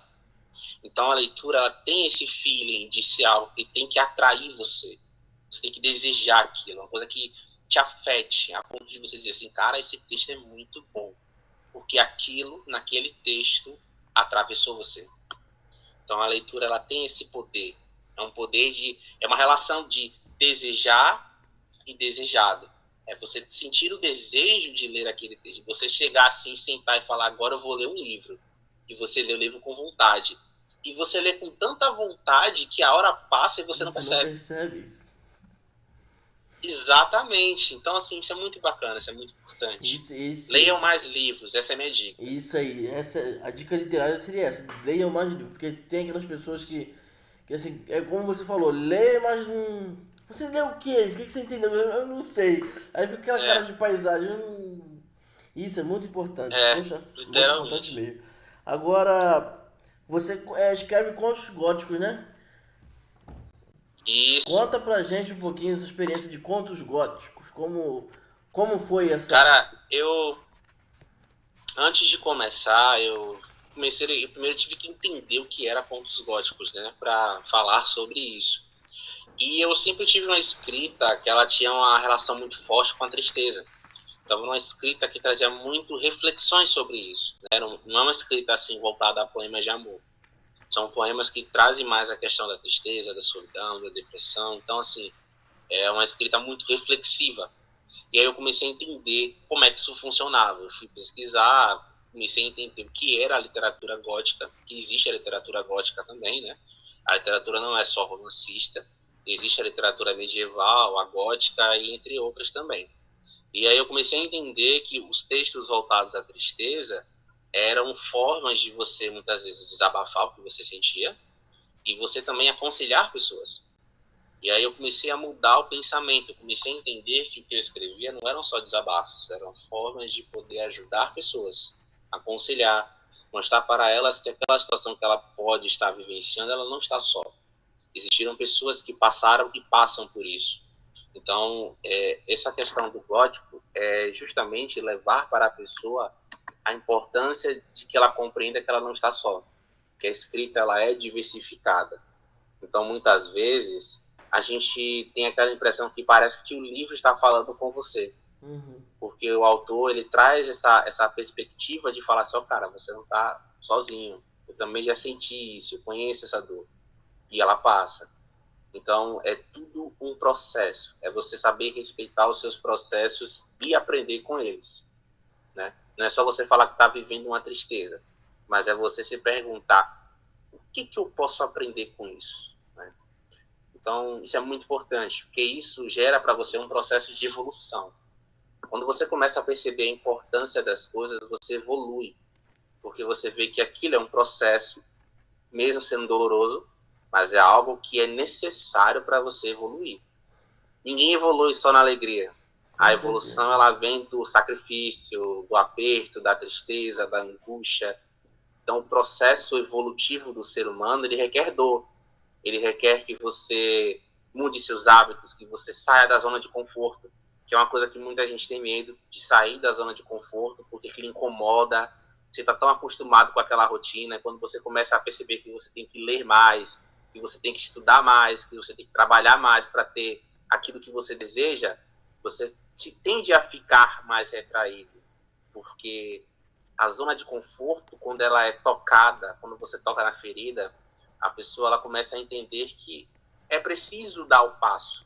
S2: Então, a leitura ela tem esse feeling de ser algo que tem que atrair você. Você tem que desejar aquilo, uma coisa que te afete, a ponto de você dizer assim, cara, esse texto é muito bom, porque aquilo, naquele texto, atravessou você. Então, a leitura ela tem esse poder. É um poder é uma relação de desejar e desejado. É você sentir o desejo de ler aquele texto. Você chegar assim, sentar e falar, agora eu vou ler um livro. E você lê o livro com vontade. E você lê com tanta vontade que a hora passa e você não percebe.
S1: Não percebe isso.
S2: Exatamente. Então, assim, isso é muito bacana, isso é muito importante. Leiam mais livros, essa é a minha dica.
S1: Isso aí, a dica literária seria essa. Leiam mais livros, porque tem aquelas pessoas que assim, é como você falou, lê mais um... Você lê o quê? O que você entendeu? Eu não sei. Aí fica aquela cara de paisagem. Isso é muito importante. Poxa, muito importante mesmo. Agora, você escreve contos góticos, né?
S2: Isso.
S1: Conta pra gente um pouquinho essa experiência de contos góticos. Como foi essa...
S2: Cara, antes de começar, eu primeiro tive que entender o que era contos góticos, né? Pra falar sobre isso. E eu sempre tive uma escrita que ela tinha uma relação muito forte com a tristeza. Então, uma escrita que trazia muito reflexões sobre isso. Né? Não é uma escrita assim voltada a poemas de amor. São poemas que trazem mais a questão da tristeza, da solidão, da depressão. Então, assim, é uma escrita muito reflexiva. E aí eu comecei a entender como é que isso funcionava. Eu fui pesquisar, comecei a entender o que era a literatura gótica, que existe a literatura gótica também, né? A literatura não é só romancista, existe a literatura medieval, a gótica e entre outras também. E aí eu comecei a entender que os textos voltados à tristeza eram formas de você, muitas vezes, desabafar o que você sentia e você também aconselhar pessoas. E aí eu comecei a mudar o pensamento, eu comecei a entender que o que eu escrevia não eram só desabafos, eram formas de poder ajudar pessoas, aconselhar, mostrar para elas que aquela situação que ela pode estar vivenciando, ela não está só. Existiram pessoas que passaram e passam por isso. Então, essa questão do gótico é justamente levar para a pessoa a importância de que ela compreenda que ela não está só, que a escrita ela é diversificada. Então, muitas vezes, a gente tem aquela impressão que parece que o livro está falando com você.
S1: Uhum.
S2: Porque o autor, ele traz essa perspectiva de falar assim, cara, você não está sozinho. Eu também já senti isso, eu conheço essa dor. E ela passa. Então, é tudo um processo. É você saber respeitar os seus processos e aprender com eles. Né? Não é só você falar que está vivendo uma tristeza, mas é você se perguntar o que eu posso aprender com isso. Né? Então, isso é muito importante, porque isso gera para você um processo de evolução. Quando você começa a perceber a importância das coisas, você evolui, porque você vê que aquilo é um processo, mesmo sendo doloroso, mas é algo que é necessário para você evoluir. Ninguém evolui só na alegria. A evolução ela vem do sacrifício, do aperto, da tristeza, da angústia. Então, o processo evolutivo do ser humano, ele requer dor. Ele requer que você mude seus hábitos, que você saia da zona de conforto, que é uma coisa que muita gente tem medo de sair da zona de conforto, porque aquilo incomoda. Você está tão acostumado com aquela rotina, e quando você começa a perceber que você tem que ler mais, que você tem que estudar mais, que você tem que trabalhar mais para ter aquilo que você deseja, você tende a ficar mais retraído, porque a zona de conforto, quando ela é tocada, quando você toca na ferida, a pessoa ela começa a entender que é preciso dar o passo.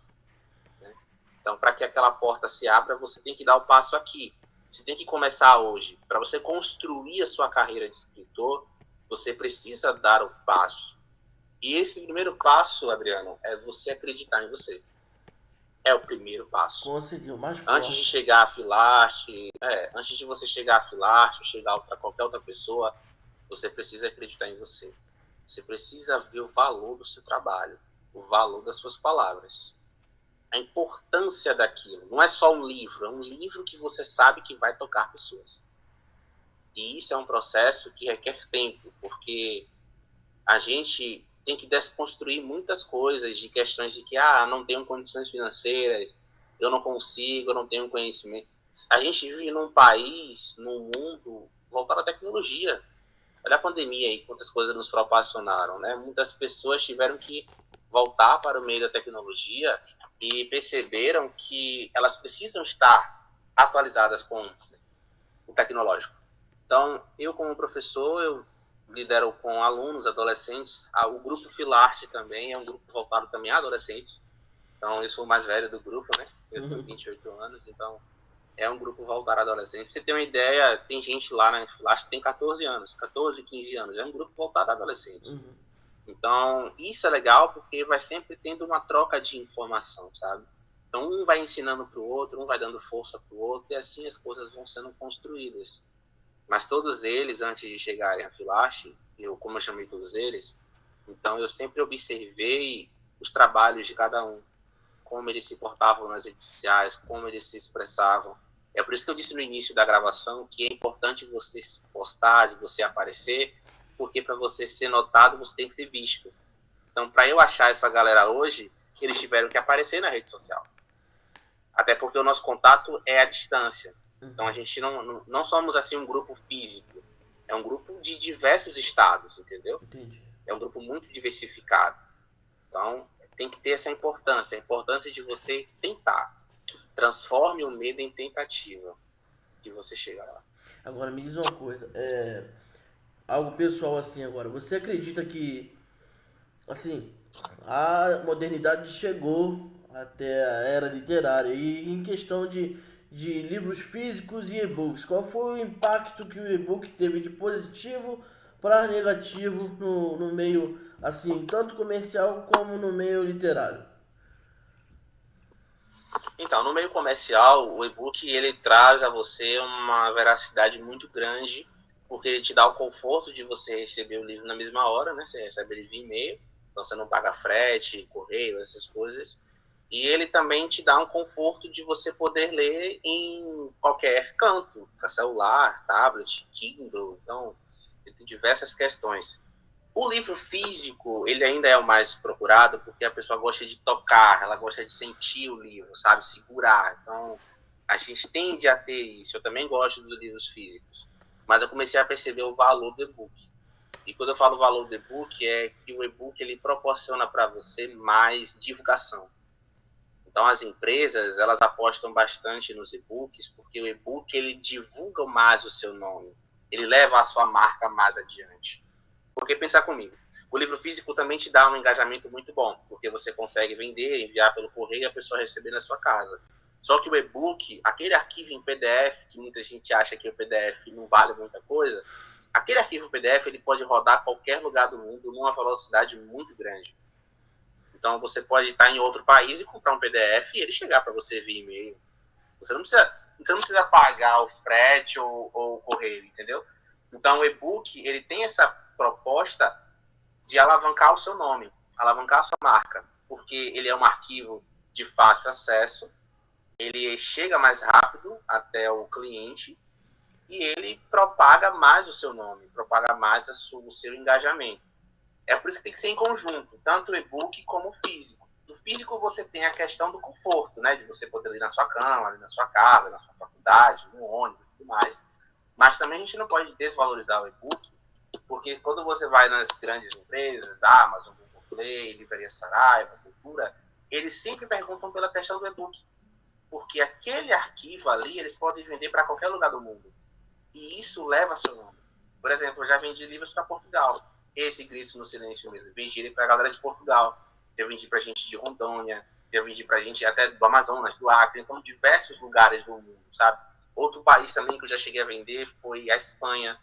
S2: Né? Então, para que aquela porta se abra, você tem que dar o passo aqui. Você tem que começar hoje. Para você construir a sua carreira de escritor, você precisa dar o passo. E esse primeiro passo, Adriano, é você acreditar em você. É o primeiro passo.
S1: Conseguiu, mais forte.
S2: Antes de chegar a Filarte, antes de você chegar a Filarte ou chegar a qualquer outra pessoa, você precisa acreditar em você. Você precisa ver o valor do seu trabalho, o valor das suas palavras. A importância daquilo. Não é só um livro, é um livro que você sabe que vai tocar pessoas. E isso é um processo que requer tempo, porque a gente tem que desconstruir muitas coisas de questões de que, não tenho condições financeiras, eu não consigo, eu não tenho conhecimento. A gente vive num país, num mundo voltado à tecnologia. Olha a pandemia aí, quantas coisas nos proporcionaram, né? Muitas pessoas tiveram que voltar para o meio da tecnologia e perceberam que elas precisam estar atualizadas com o tecnológico. Então, eu como professor, eu lidero com alunos, adolescentes. O grupo Filarte também é um grupo voltado também a adolescentes. Então, eu sou o mais velho do grupo, né? Eu tenho 28 anos, então É um grupo voltado a adolescentes. Pra você ter uma ideia, tem gente lá na Flash que tem 14 anos, 14, 15 anos. É um grupo voltado a adolescentes.
S1: Uhum.
S2: Então, isso é legal porque vai sempre tendo uma troca de informação, sabe? Então, um vai ensinando para o outro, um vai dando força para o outro, e assim as coisas vão sendo construídas. Mas todos eles, antes de chegarem a Filache, como eu chamei todos eles, então eu sempre observei os trabalhos de cada um, como eles se portavam nas redes sociais, como eles se expressavam. É por isso que eu disse no início da gravação que é importante você se postar, de você aparecer, porque para você ser notado, você tem que ser visto. Então, para eu achar essa galera hoje, eles tiveram que aparecer na rede social. Até porque o nosso contato é à distância. Então, a gente não somos assim um grupo físico. É um grupo de diversos estados, entendeu?
S1: Entendi.
S2: É um grupo muito diversificado. Então, tem que ter essa importância. A importância de você tentar. Transforme o medo em tentativa de você chegar lá.
S1: Agora me diz uma coisa, algo pessoal assim agora. Você acredita que, assim, a modernidade chegou até a era literária e em questão de livros físicos e e-books, qual foi o impacto que o e-book teve de positivo para negativo no meio, assim, tanto comercial como no meio literário?
S2: Então, no meio comercial, o e-book ele traz a você uma veracidade muito grande, porque ele te dá o conforto de você receber o livro na mesma hora, né? Você recebe ele via e-mail, então você não paga frete, correio, essas coisas. E ele também te dá um conforto de você poder ler em qualquer canto, para celular, tablet, Kindle, então tem diversas questões. O livro físico, ele ainda é o mais procurado porque a pessoa gosta de tocar, ela gosta de sentir o livro, sabe? Segurar. Então, a gente tende a ter isso. Eu também gosto dos livros físicos. Mas eu comecei a perceber o valor do e-book. E quando eu falo valor do e-book, é que o e-book ele proporciona para você mais divulgação. Então, as empresas, elas apostam bastante nos e-books porque o e-book ele divulga mais o seu nome. Ele leva a sua marca mais adiante. Porque pensar comigo, o livro físico também te dá um engajamento muito bom, porque você consegue vender, enviar pelo correio e a pessoa receber na sua casa. Só que o e-book, aquele arquivo em PDF, que muita gente acha que o PDF não vale muita coisa, aquele arquivo PDF ele pode rodar a qualquer lugar do mundo numa velocidade muito grande. Então você pode estar em outro país e comprar um PDF e ele chegar para você via e-mail. Você não precisa pagar o frete ou o correio, entendeu? Então o e-book ele tem essa proposta de alavancar o seu nome, alavancar a sua marca, porque ele é um arquivo de fácil acesso, ele chega mais rápido até o cliente e ele propaga mais o seu nome, propaga mais o seu engajamento. É por isso que tem que ser em conjunto, tanto o e-book como o físico. No físico você tem a questão do conforto, né, de você poder ler na sua cama, na sua casa, na sua faculdade, no ônibus e tudo mais. Mas também a gente não pode desvalorizar o e-book, porque quando você vai nas grandes empresas, Amazon, Google Play, Livraria Saraiva, Cultura, eles sempre perguntam pela questão do e-book. Porque aquele arquivo ali, eles podem vender para qualquer lugar do mundo. E isso leva seu nome. Por exemplo, eu já vendi livros para Portugal. Esse Gritos no Silêncio mesmo. Vendi ele para a galera de Portugal. Eu vendi para gente de Rondônia. Eu vendi para gente até do Amazonas, do Acre. Então, diversos lugares do mundo, sabe? Outro país também que eu já cheguei a vender foi a Espanha.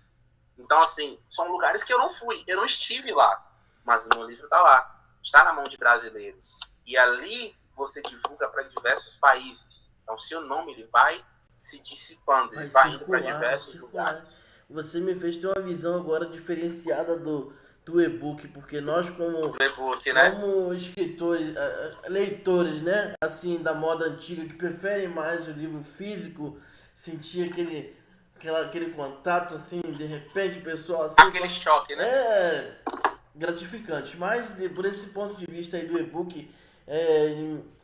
S2: Então, assim, são lugares que eu não fui, eu não estive lá, mas o meu livro está lá, está na mão de brasileiros. E ali você divulga para diversos países. Então, seu nome ele vai se dissipando, ele vai indo para diversos lugares.
S1: Você me fez ter uma visão agora diferenciada do e-book, porque nós como,
S2: né?
S1: como escritores, leitores, né, assim, da moda antiga, que preferem mais o livro físico, sentir aquele contato, assim, de repente, o pessoal assim...
S2: Aquele choque, né?
S1: É gratificante, mas por esse ponto de vista aí do e-book,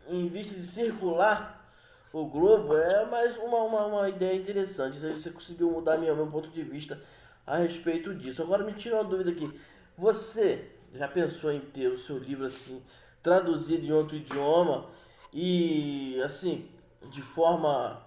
S1: em vista de circular o globo, é mais uma ideia interessante. Você conseguiu mudar meu ponto de vista a respeito disso. Agora me tira uma dúvida aqui. Você já pensou em ter o seu livro assim traduzido em outro idioma e assim de forma,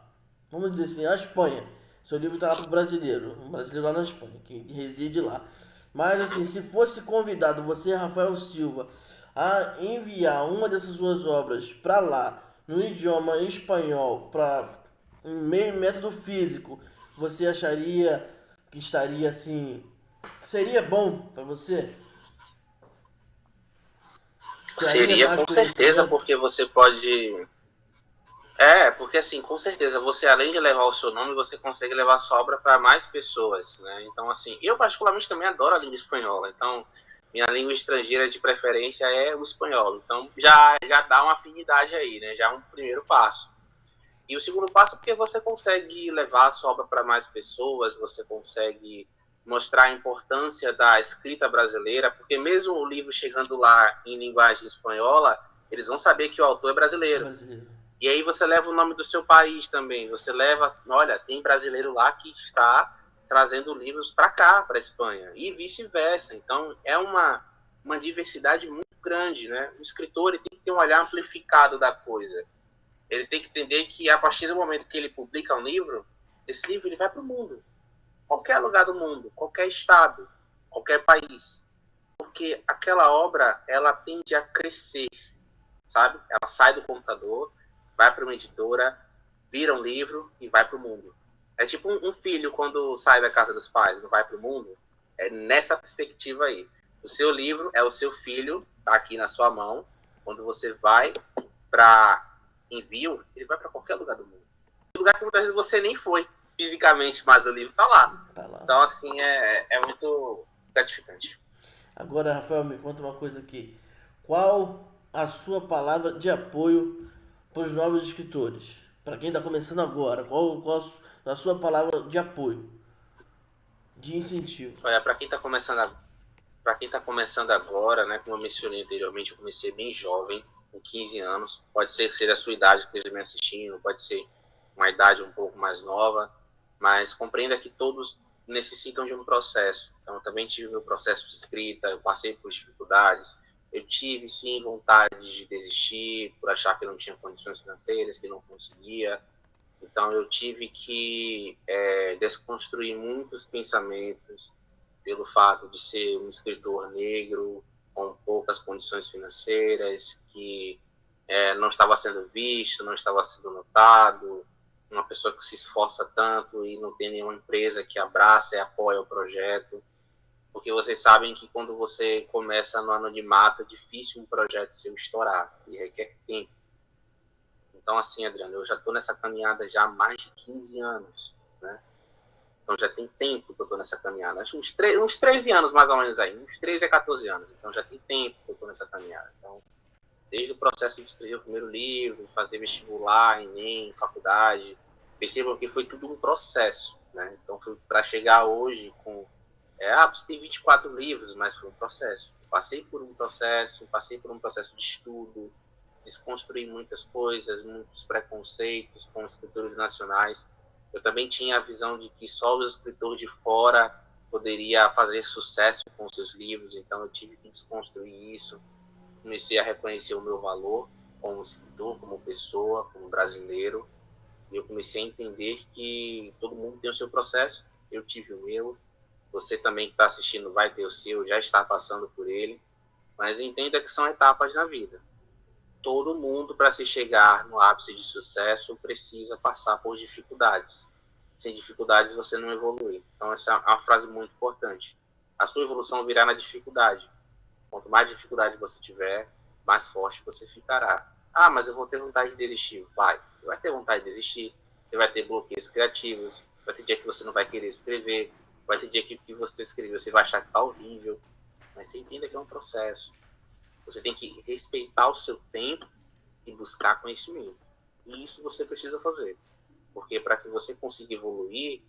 S1: vamos dizer assim, a Espanha? Seu livro está lá para o brasileiro, um brasileiro lá na Espanha que reside lá. Mas assim, se fosse convidado você, Rafael Silva, a enviar uma dessas suas obras para lá no idioma espanhol para em método físico, você acharia que estaria assim, seria bom para você? Traria
S2: Seria
S1: mais
S2: com certeza,
S1: conhecimento?
S2: porque você pode. Porque assim, com certeza, você além de levar o seu nome, você consegue levar a sua obra para mais pessoas, né? Então, assim, eu particularmente também adoro a língua espanhola. Então, minha língua estrangeira de preferência é o espanhol. Então, já dá uma afinidade aí, né? Já é um primeiro passo. E o segundo passo é porque você consegue levar a sua obra para mais pessoas, você consegue mostrar a importância da escrita brasileira, porque mesmo o livro chegando lá em linguagem espanhola, eles vão saber que o autor é
S1: É
S2: brasileiro.
S1: brasileiro.
S2: E aí você leva o nome do seu país também. Você leva, olha, tem brasileiro lá que está trazendo livros para cá, para a Espanha, e vice-versa. Então é uma diversidade muito grande, né? O escritor ele tem que ter um olhar amplificado da coisa. Ele tem que entender que a partir do momento que ele publica um livro, esse livro ele vai para o mundo, qualquer lugar do mundo, qualquer estado, qualquer país, porque aquela obra ela tende a crescer, sabe? Ela sai do computador, vai para uma editora, vira um livro e vai para o mundo. É tipo um filho quando sai da casa dos pais, não vai para o mundo. É nessa perspectiva aí. O seu livro é o seu filho, tá aqui na sua mão. Quando você vai para envio, ele vai para qualquer lugar do mundo. Um lugar que muitas vezes você nem foi fisicamente, mas o livro está lá.
S1: Tá lá.
S2: Então, assim, é muito gratificante.
S1: Agora, Rafael, me conta uma coisa aqui. Qual a sua palavra de apoio para os novos escritores? Para quem está começando agora, qual a sua palavra de apoio, de incentivo?
S2: Olha, para quem está começando agora, né, como eu mencionei anteriormente, eu comecei bem jovem, com 15 anos. Pode ser que seja a sua idade que esteja me assistindo, pode ser uma idade um pouco mais nova, mas compreenda que todos necessitam de um processo. Então, eu também tive meu processo de escrita, eu passei por dificuldades, eu tive, sim, vontade de desistir, por achar que não tinha condições financeiras, que não conseguia. Então, eu tive que desconstruir muitos pensamentos, pelo fato de ser um escritor negro, com poucas condições financeiras, que não estava sendo visto, não estava sendo notado, uma pessoa que se esforça tanto e não tem nenhuma empresa que abraça e apoia o projeto, porque vocês sabem que quando você começa no anonimato, é difícil um projeto seu estourar, e requer tempo. Então, assim, Adriano, eu já estou nessa caminhada já há mais de 15 anos, né? Então já tem tempo que eu estou nessa caminhada. Acho uns 13 anos mais ou menos aí. Uns 13 a 14 anos. Então já tem tempo que eu estou nessa caminhada. Então, desde o processo de escrever o primeiro livro, fazer vestibular, Enem, faculdade, percebam que foi tudo um processo. Né? Então foi para chegar hoje com... você tem 24 livros, mas foi um processo. Passei por um processo de estudo, desconstruir muitas coisas, muitos preconceitos com escritores nacionais. Eu também tinha a visão de que só o escritor de fora poderia fazer sucesso com seus livros, então eu tive que desconstruir isso. Comecei a reconhecer o meu valor como escritor, como pessoa, como brasileiro, e eu comecei a entender que todo mundo tem o seu processo. Eu tive o meu, você também que está assistindo vai ter o seu, já está passando por ele, mas entenda que são etapas na vida. Todo mundo, para se chegar no ápice de sucesso, precisa passar por dificuldades. Sem dificuldades, você não evolui. Então, essa é uma frase muito importante. A sua evolução virá na dificuldade. Quanto mais dificuldade você tiver, mais forte você ficará. Ah, mas eu vou ter vontade de desistir. Vai. Você vai ter vontade de desistir. Você vai ter bloqueios criativos. Vai ter dia que você não vai querer escrever. Vai ter dia que você escreveu, você vai achar que está horrível. Mas você entenda que é um processo. Você tem que respeitar o seu tempo e buscar conhecimento. E isso você precisa fazer. Porque para que você consiga evoluir,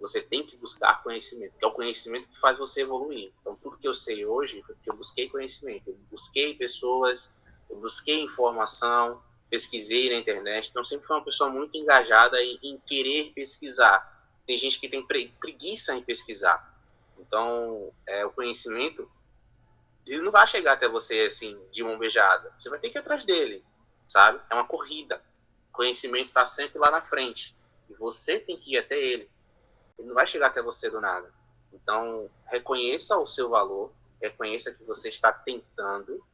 S2: você tem que buscar conhecimento, que é o conhecimento que faz você evoluir. Então, tudo que eu sei hoje foi porque eu busquei conhecimento, eu busquei pessoas, eu busquei informação, pesquisei na internet. Então, sempre fui uma pessoa muito engajada em querer pesquisar. Tem gente que tem preguiça em pesquisar. Então, o conhecimento ele não vai chegar até você assim de mão beijada. Você vai ter que ir atrás dele, sabe? É uma corrida. O conhecimento está sempre lá na frente e você tem que ir até ele. Ele não vai chegar até você do nada. Então, reconheça o seu valor, reconheça que você está tentando,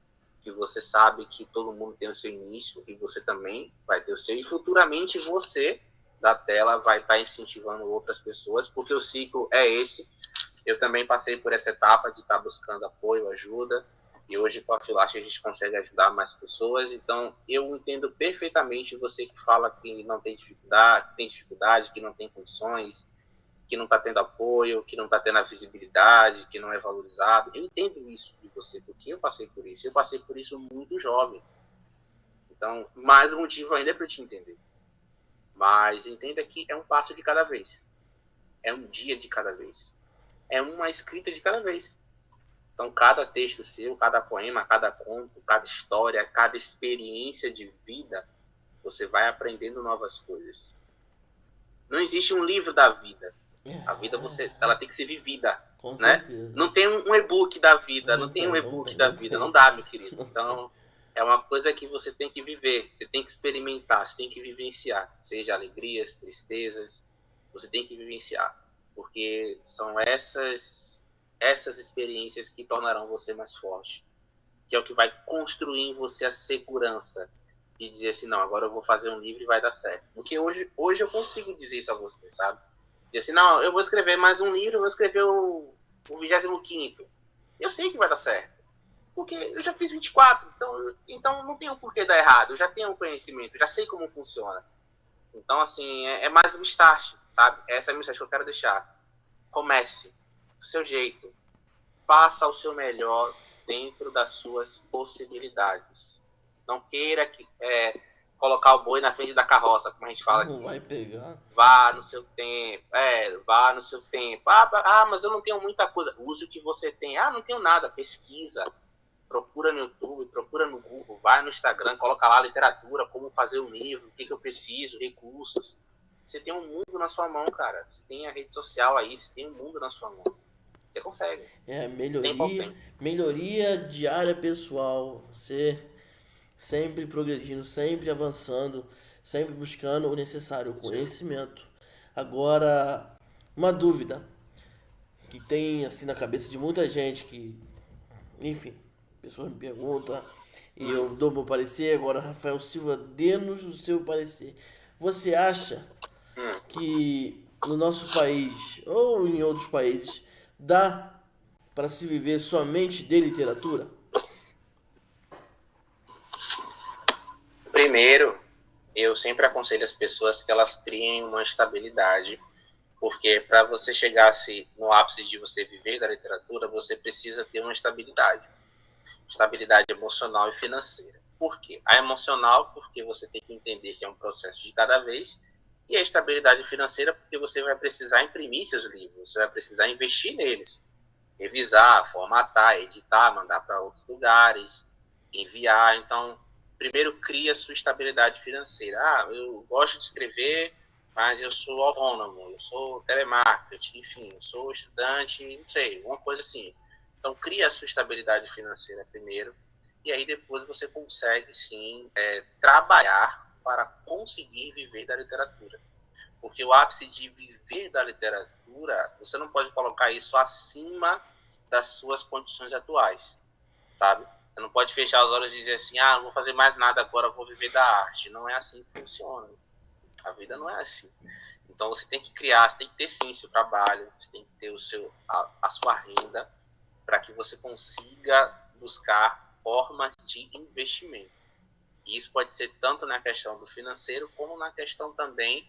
S2: que você sabe que todo mundo tem o seu início e você também vai ter o seu. E futuramente você da tela vai estar incentivando outras pessoas, porque o ciclo é esse. Eu também passei por essa etapa de estar buscando apoio, ajuda, e hoje com a Filache a gente consegue ajudar mais pessoas. Então, eu entendo perfeitamente você que fala que não tem dificuldade, que não tem condições, que não está tendo apoio, que não está tendo a visibilidade, que não é valorizado. Eu entendo isso de você, porque eu passei por isso. Eu passei por isso muito jovem. Então, mais um motivo ainda é para te entender. Mas entenda que é um passo de cada vez. É um dia de cada vez. É uma escrita de cada vez. Então, cada texto seu, cada poema, cada conto, cada história, cada experiência de vida, você vai aprendendo novas coisas. Não existe um livro da vida. A vida, ela tem que ser vivida.
S1: Com
S2: né?
S1: certeza.
S2: Não tem um e-book da vida. Não tem um e-book da vida. Não dá, meu querido. Então, é uma coisa que você tem que viver. Você tem que experimentar. Você tem que vivenciar. Seja alegrias, tristezas. Você tem que vivenciar. Porque são essas experiências que tornarão você mais forte. Que é o que vai construir em você a segurança de dizer assim, não, agora eu vou fazer um livro e vai dar certo. Porque hoje eu consigo dizer isso a você, sabe? Dizer assim, não, eu vou escrever mais um livro, eu vou escrever o 25º. Eu sei que vai dar certo. Porque eu já fiz 24, então não tem um porquê dar errado. Eu já tenho um conhecimento, já sei como funciona. Então, assim, é mais um start, sabe? Essa é a mensagem que eu quero deixar. Comece do seu jeito. Faça o seu melhor dentro das suas possibilidades. Não queira colocar o boi na frente da carroça, como a gente fala aqui.
S1: Não vai pegar.
S2: Vá no seu tempo. Vá no seu tempo. Mas eu não tenho muita coisa. Use o que você tem. Não tenho nada. Pesquisa. Procura no YouTube, procura no Google, vai no Instagram, coloca lá literatura, como fazer um livro, o que eu preciso, recursos. Você tem um mundo na sua mão, cara. Você tem a rede social aí, você tem um mundo na sua mão. Você consegue.
S1: Melhoria diária pessoal. Você sempre progredindo, sempre avançando, sempre buscando o necessário, o conhecimento. Agora, uma dúvida que tem assim na cabeça de muita gente que, enfim, pessoas me perguntam e eu dou meu parecer. Agora, Rafael Silva, dê-nos o seu parecer. Você acha que no nosso país ou em outros países dá para se viver somente de literatura?
S2: Primeiro, eu sempre aconselho as pessoas que elas criem uma estabilidade, porque para você chegar no ápice de você viver da literatura, você precisa ter uma estabilidade emocional e financeira. Por quê? A emocional, porque você tem que entender que é um processo de cada vez, e a estabilidade financeira, porque você vai precisar imprimir seus livros, você vai precisar investir neles, revisar, formatar, editar, mandar para outros lugares, enviar. Então, primeiro cria sua estabilidade financeira. Eu gosto de escrever, mas eu sou autônomo, eu sou telemarketing, enfim, eu sou estudante, não sei, alguma coisa assim. Então, cria a sua estabilidade financeira primeiro, e aí depois você consegue, sim, trabalhar para conseguir viver da literatura. Porque o ápice de viver da literatura, você não pode colocar isso acima das suas condições atuais, sabe? Você não pode fechar os olhos e dizer assim, não vou fazer mais nada agora, vou viver da arte. Não é assim que funciona. A vida não é assim. Então você tem que criar, você tem que ter sim seu trabalho, você tem que ter a sua renda, para que você consiga buscar formas de investimento. E isso pode ser tanto na questão do financeiro, como na questão também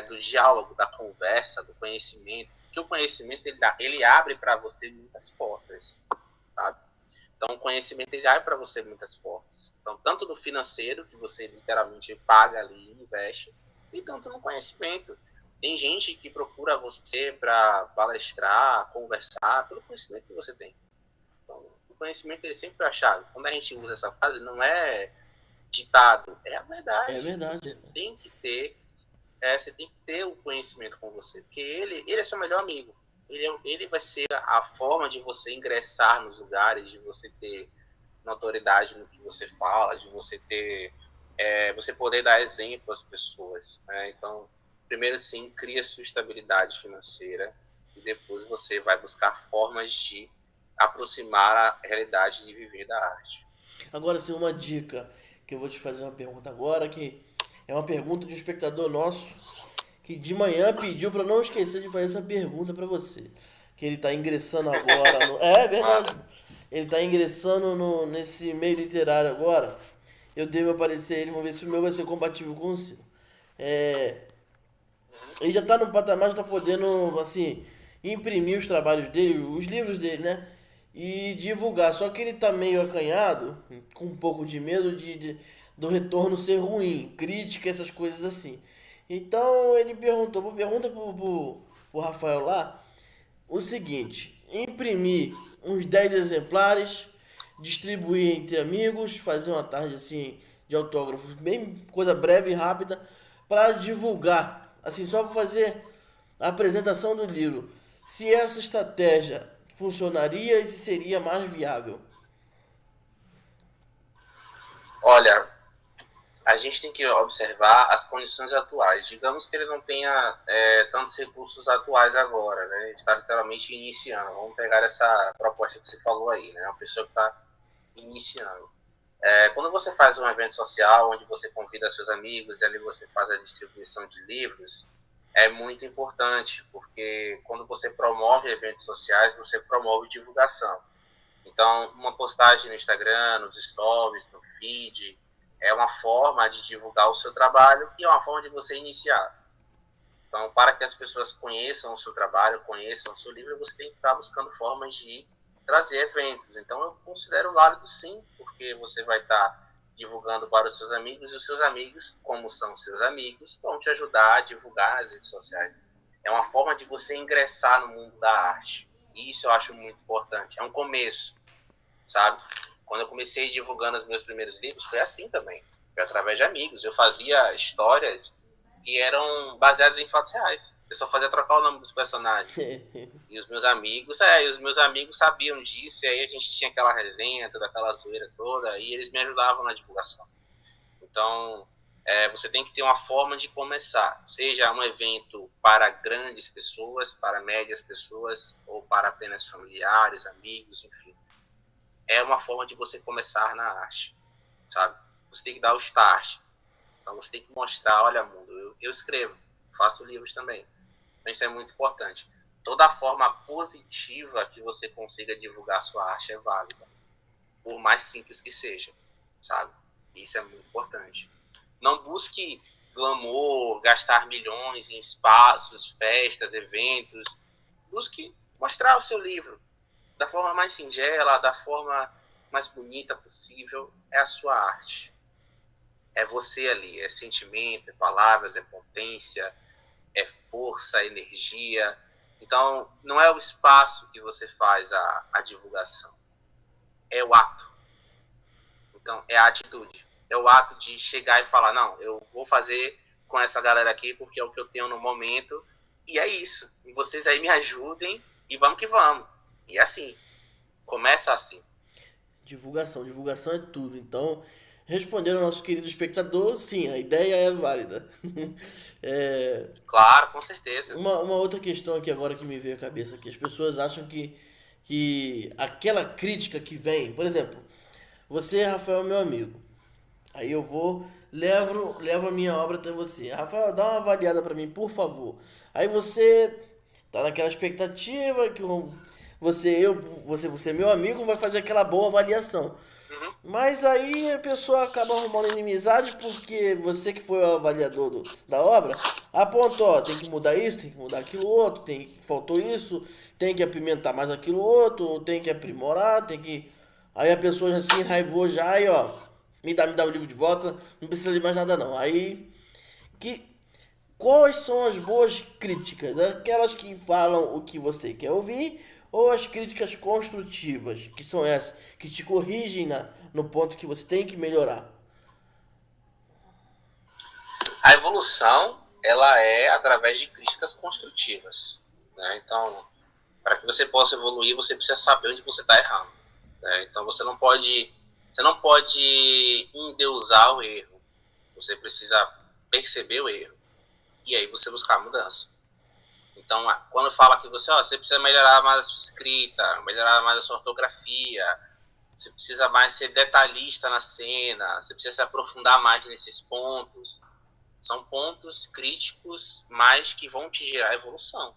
S2: do diálogo, da conversa, do conhecimento. Porque o conhecimento ele abre para você muitas portas, sabe? Então, o conhecimento ele abre para você muitas portas. Então, tanto no financeiro, que você literalmente paga ali e investe, e tanto no conhecimento. Tem gente que procura você para palestrar, conversar, pelo conhecimento que você tem. Então, o conhecimento ele sempre é a chave. Quando a gente usa essa frase, não é ditado, é a verdade.
S1: É verdade.
S2: Você tem que ter o conhecimento com você, porque ele é seu melhor amigo. Ele vai ser a forma de você ingressar nos lugares, de você ter notoriedade no que você fala, de você ter você poder dar exemplo às pessoas, né? Então, primeiro sim, cria sua estabilidade financeira e depois você vai buscar formas de aproximar a realidade de viver da arte.
S1: Agora sim, uma dica que eu vou te fazer uma pergunta agora que É uma pergunta de um espectador nosso que de manhã pediu para não esquecer de fazer essa pergunta para você. Que ele tá ingressando agora no. É verdade.
S2: Manda.
S1: Ele tá ingressando no, nesse meio literário agora. Eu dei meu parecer a ele, vamos ver se o meu vai ser compatível com o seu. É, ele já tá no patamar, já tá podendo, assim, imprimir os trabalhos dele, os livros dele, né? E divulgar. Só que ele tá meio acanhado, com um pouco de medo do retorno ser ruim, crítica, essas coisas assim. Então ele pergunta pro Rafael lá o seguinte: imprimir uns 10 exemplares, distribuir entre amigos, fazer uma tarde assim de autógrafos, bem coisa breve e rápida, para divulgar, assim, só para fazer a apresentação do livro. Se essa estratégia funcionaria e se seria mais viável.
S2: Olha, a gente tem que observar as condições atuais. Digamos que ele não tenha tantos recursos atuais agora, né? Ele está literalmente iniciando. Vamos pegar essa proposta que você falou aí, né? Uma pessoa que está iniciando. Quando você faz um evento social, onde você convida seus amigos e ali você faz a distribuição de livros, é muito importante, porque quando você promove eventos sociais, você promove divulgação. Então, uma postagem no Instagram, nos stories, no feed, é uma forma de divulgar o seu trabalho e é uma forma de você iniciar. Então, para que as pessoas conheçam o seu trabalho, conheçam o seu livro, você tem que estar buscando formas de trazer eventos. Então, eu considero válido sim, porque você vai estar divulgando para os seus amigos e os seus amigos, como são seus amigos, vão te ajudar a divulgar nas redes sociais. É uma forma de você ingressar no mundo da arte. E isso eu acho muito importante. É um começo, sabe? Quando eu comecei divulgando os meus primeiros livros, foi assim também. Foi através de amigos. Eu fazia histórias que eram baseadas em fatos reais. Eu só fazia trocar o nome dos personagens. E os meus amigos sabiam disso, e aí a gente tinha aquela resenha, toda aquela zoeira toda, e eles me ajudavam na divulgação. Então, você tem que ter uma forma de começar, seja um evento para grandes pessoas, para médias pessoas, ou para apenas familiares, amigos, enfim. É uma forma de você começar na arte, sabe? Você tem que dar o start. Então você tem que mostrar, olha, mundo, eu escrevo, faço livros também. Então isso é muito importante. Toda forma positiva que você consiga divulgar a sua arte é válida, por mais simples que seja, sabe? Isso é muito importante. Não busque glamour, gastar milhões em espaços, festas, eventos. Busque mostrar o seu livro da forma mais singela, da forma mais bonita possível. É a sua arte. É você ali, é sentimento, é palavras, é potência, é força, é energia. Então, não é o espaço que você faz a divulgação, é o ato. Então, é a atitude. É o ato de chegar e falar, não, eu vou fazer com essa galera aqui porque é o que eu tenho no momento. E é isso. E vocês aí me ajudem e vamos que vamos. E assim, começa assim.
S1: Divulgação, divulgação é tudo. Então, respondendo ao nosso querido espectador, sim, a ideia é válida. É,
S2: Claro, com certeza.
S1: uma outra questão aqui agora que me veio à cabeça aqui. As pessoas acham que aquela crítica que vem, por exemplo, você, Rafael, é meu amigo. Aí eu vou, levo a minha obra até você. Rafael, dá uma avaliada pra mim, por favor. Aí você tá naquela expectativa que você, meu amigo, vai fazer aquela boa avaliação.
S2: Uhum.
S1: Mas aí a pessoa acaba arrumando inimizade porque você que foi o avaliador da obra apontou, ó, tem que mudar isso, tem que mudar aquilo outro, faltou isso, tem que apimentar mais aquilo outro, tem que aprimorar, tem que. Aí a pessoa já se enraivou já e ó, me dá o livro de volta, não precisa de mais nada não. Aí que quais são as boas críticas? Aquelas que falam o que você quer ouvir ou as críticas construtivas, que são essas que te corrigem no ponto que você tem que melhorar?
S2: A evolução, ela é através de críticas construtivas, né? Então, para que você possa evoluir, você precisa saber onde você está errando, né? Então, você não pode endeusar o erro. Você precisa perceber o erro e aí você buscar a mudança. Então, quando fala que você precisa melhorar mais a sua escrita, melhorar mais a sua ortografia, você precisa mais ser detalhista na cena, você precisa se aprofundar mais nesses pontos. São pontos críticos, mas que vão te gerar evolução.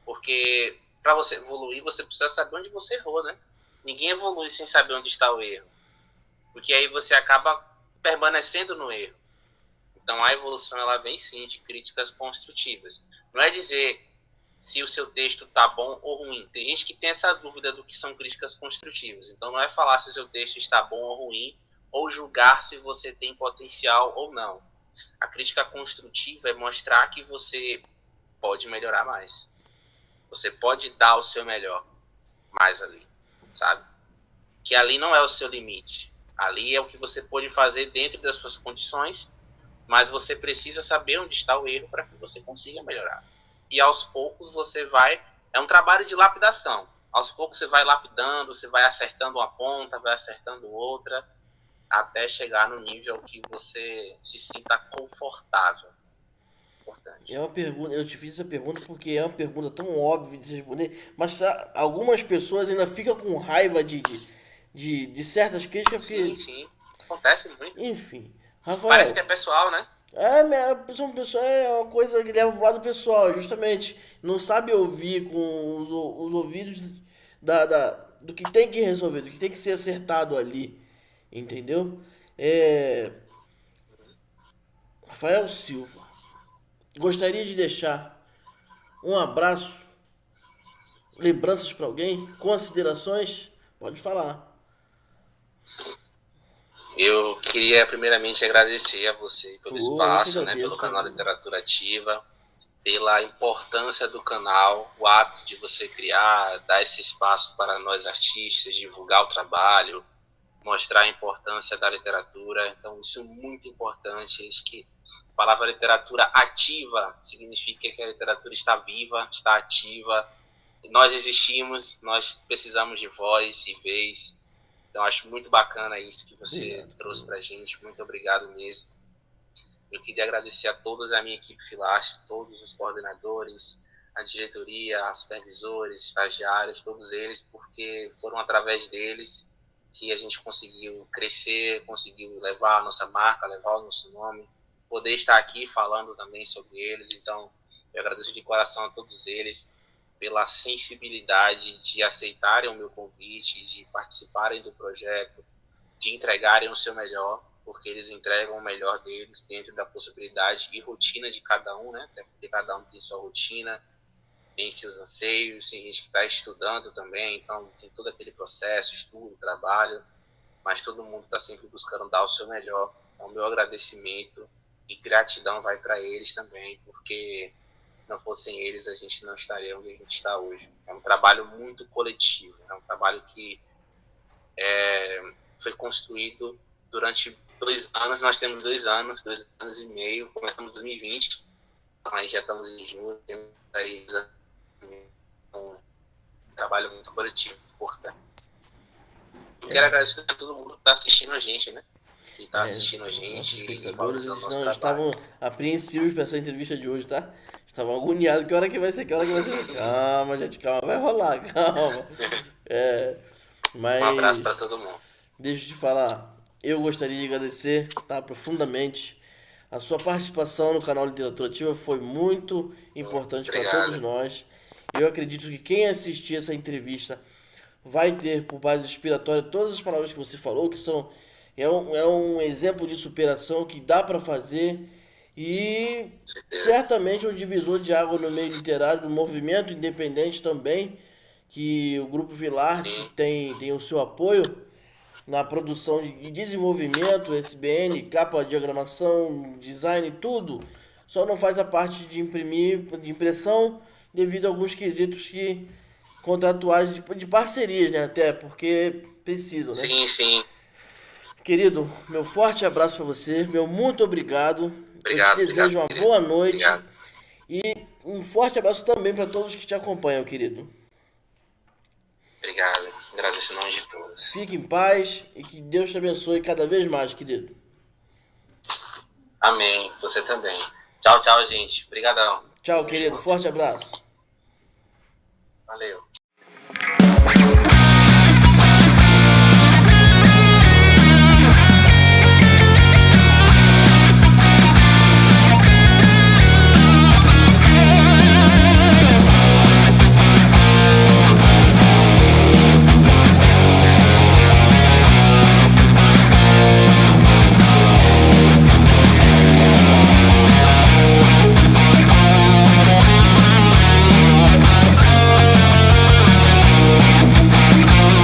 S2: Porque para você evoluir, você precisa saber onde você errou, né? Ninguém evolui sem saber onde está o erro. Porque aí você acaba permanecendo no erro. Então a evolução ela vem sim de críticas construtivas. Não é dizer se o seu texto está bom ou ruim. Tem gente que tem essa dúvida do que são críticas construtivas. Então não é falar se o seu texto está bom ou ruim, ou julgar se você tem potencial ou não. A crítica construtiva é mostrar que você pode melhorar mais. Você pode dar o seu melhor mais ali, sabe? Que ali não é o seu limite. Ali é o que você pode fazer dentro das suas condições, mas você precisa saber onde está o erro para que você consiga melhorar. E aos poucos você vai... É um trabalho de lapidação. Aos poucos você vai lapidando, você vai acertando uma ponta, vai acertando outra, até chegar no nível que você se sinta confortável. Importante.
S1: É uma pergunta, eu te fiz essa pergunta porque é uma pergunta tão óbvia de se responder, mas algumas pessoas ainda ficam com raiva de certas críticas,
S2: Sim,
S1: porque,
S2: sim. Acontece muito.
S1: enfim.
S2: Parece que
S1: Rafael,
S2: é pessoal, né?
S1: é uma coisa que leva pro lado pessoal, justamente. Não sabe ouvir com os ouvidos do que tem que resolver, do que tem que ser acertado ali. Entendeu? É, Rafael Silva, gostaria de deixar um abraço, lembranças para alguém, considerações? Pode falar.
S2: Eu queria primeiramente agradecer a você pelo
S1: Eu que
S2: espaço, né, pelo
S1: agradeço,
S2: canal
S1: amigo.
S2: Literatura Ativa, pela importância do canal, o ato de você criar, dar esse espaço para nós artistas, divulgar o trabalho, mostrar a importância da literatura. Então, isso é muito importante. Acho que a palavra literatura ativa significa que a literatura está viva, está ativa. Nós existimos, nós precisamos de voz e vez. Então, acho muito bacana isso que você
S1: Obrigado,
S2: trouxe
S1: cara.
S2: para a gente. Muito obrigado mesmo. Eu queria agradecer a toda a minha equipe Filast, todos os coordenadores, a diretoria, os supervisores, estagiários, todos eles, porque foram através deles que a gente conseguiu crescer, conseguiu levar a nossa marca, levar o nosso nome, poder estar aqui falando também sobre eles. Então, eu agradeço de coração a todos eles pela sensibilidade de aceitarem o meu convite, de participarem do projeto, de entregarem o seu melhor, porque eles entregam o melhor deles dentro da possibilidade e rotina de cada um, né? Até porque cada um tem sua rotina, tem seus anseios, tem gente que está estudando também, então tem todo aquele processo, estudo, trabalho, mas todo mundo está sempre buscando dar o seu melhor. Então, meu agradecimento e gratidão vai para eles também, porque não fossem eles, a gente não estaria onde a gente está hoje. É um trabalho muito coletivo, é um trabalho que foi construído durante 2 anos. Nós temos 2 anos e meio, começamos em 2020, mas já estamos em junho, temos aí um trabalho muito coletivo, importante. Eu quero agradecer a todo mundo que está assistindo a gente, né? Que está assistindo a
S1: Nossos
S2: gente e
S1: espectadores,
S2: valorizando o
S1: eles
S2: nosso
S1: não
S2: trabalho.
S1: estavam apreensivos para essa entrevista de hoje, tá? Estavam agoniados. Que hora que vai ser? Que hora que vai ser? Calma, gente, calma. Vai rolar, calma. É,
S2: Um abraço para
S1: mas
S2: todo mundo.
S1: deixa eu te falar. Eu gostaria de agradecer, tá, profundamente. A sua participação no canal Literatura Ativa foi muito importante para todos
S2: Obrigado.
S1: nós. Eu acredito que quem assistir essa entrevista vai ter por base inspiratória todas as palavras que você falou, que são é um exemplo de superação que dá para fazer e
S2: Com certeza.
S1: certamente um divisor de água no meio literário, do movimento independente também, que o Grupo Vilarte
S2: Sim,
S1: tem o seu apoio na produção de desenvolvimento, SBN, capa, diagramação, design, tudo. Só não faz a parte de imprimir, de impressão, devido a alguns quesitos que contratuais de parcerias, né? Até porque precisam, né?
S2: sim, sim.
S1: Querido, meu forte abraço para você, meu muito obrigado. Eu te
S2: Obrigado, obrigado,
S1: desejo uma
S2: querido.
S1: boa noite
S2: Obrigado.
S1: e um forte abraço também para todos que te acompanham, querido.
S2: Obrigado. Agradeço em nome de todos.
S1: Fique em paz e que Deus te abençoe cada vez mais, querido.
S2: Amém. Você também. Tchau, tchau, gente. Obrigadão.
S1: Tchau,
S2: Tamo
S1: querido.
S2: junto.
S1: Forte abraço.
S2: Valeu.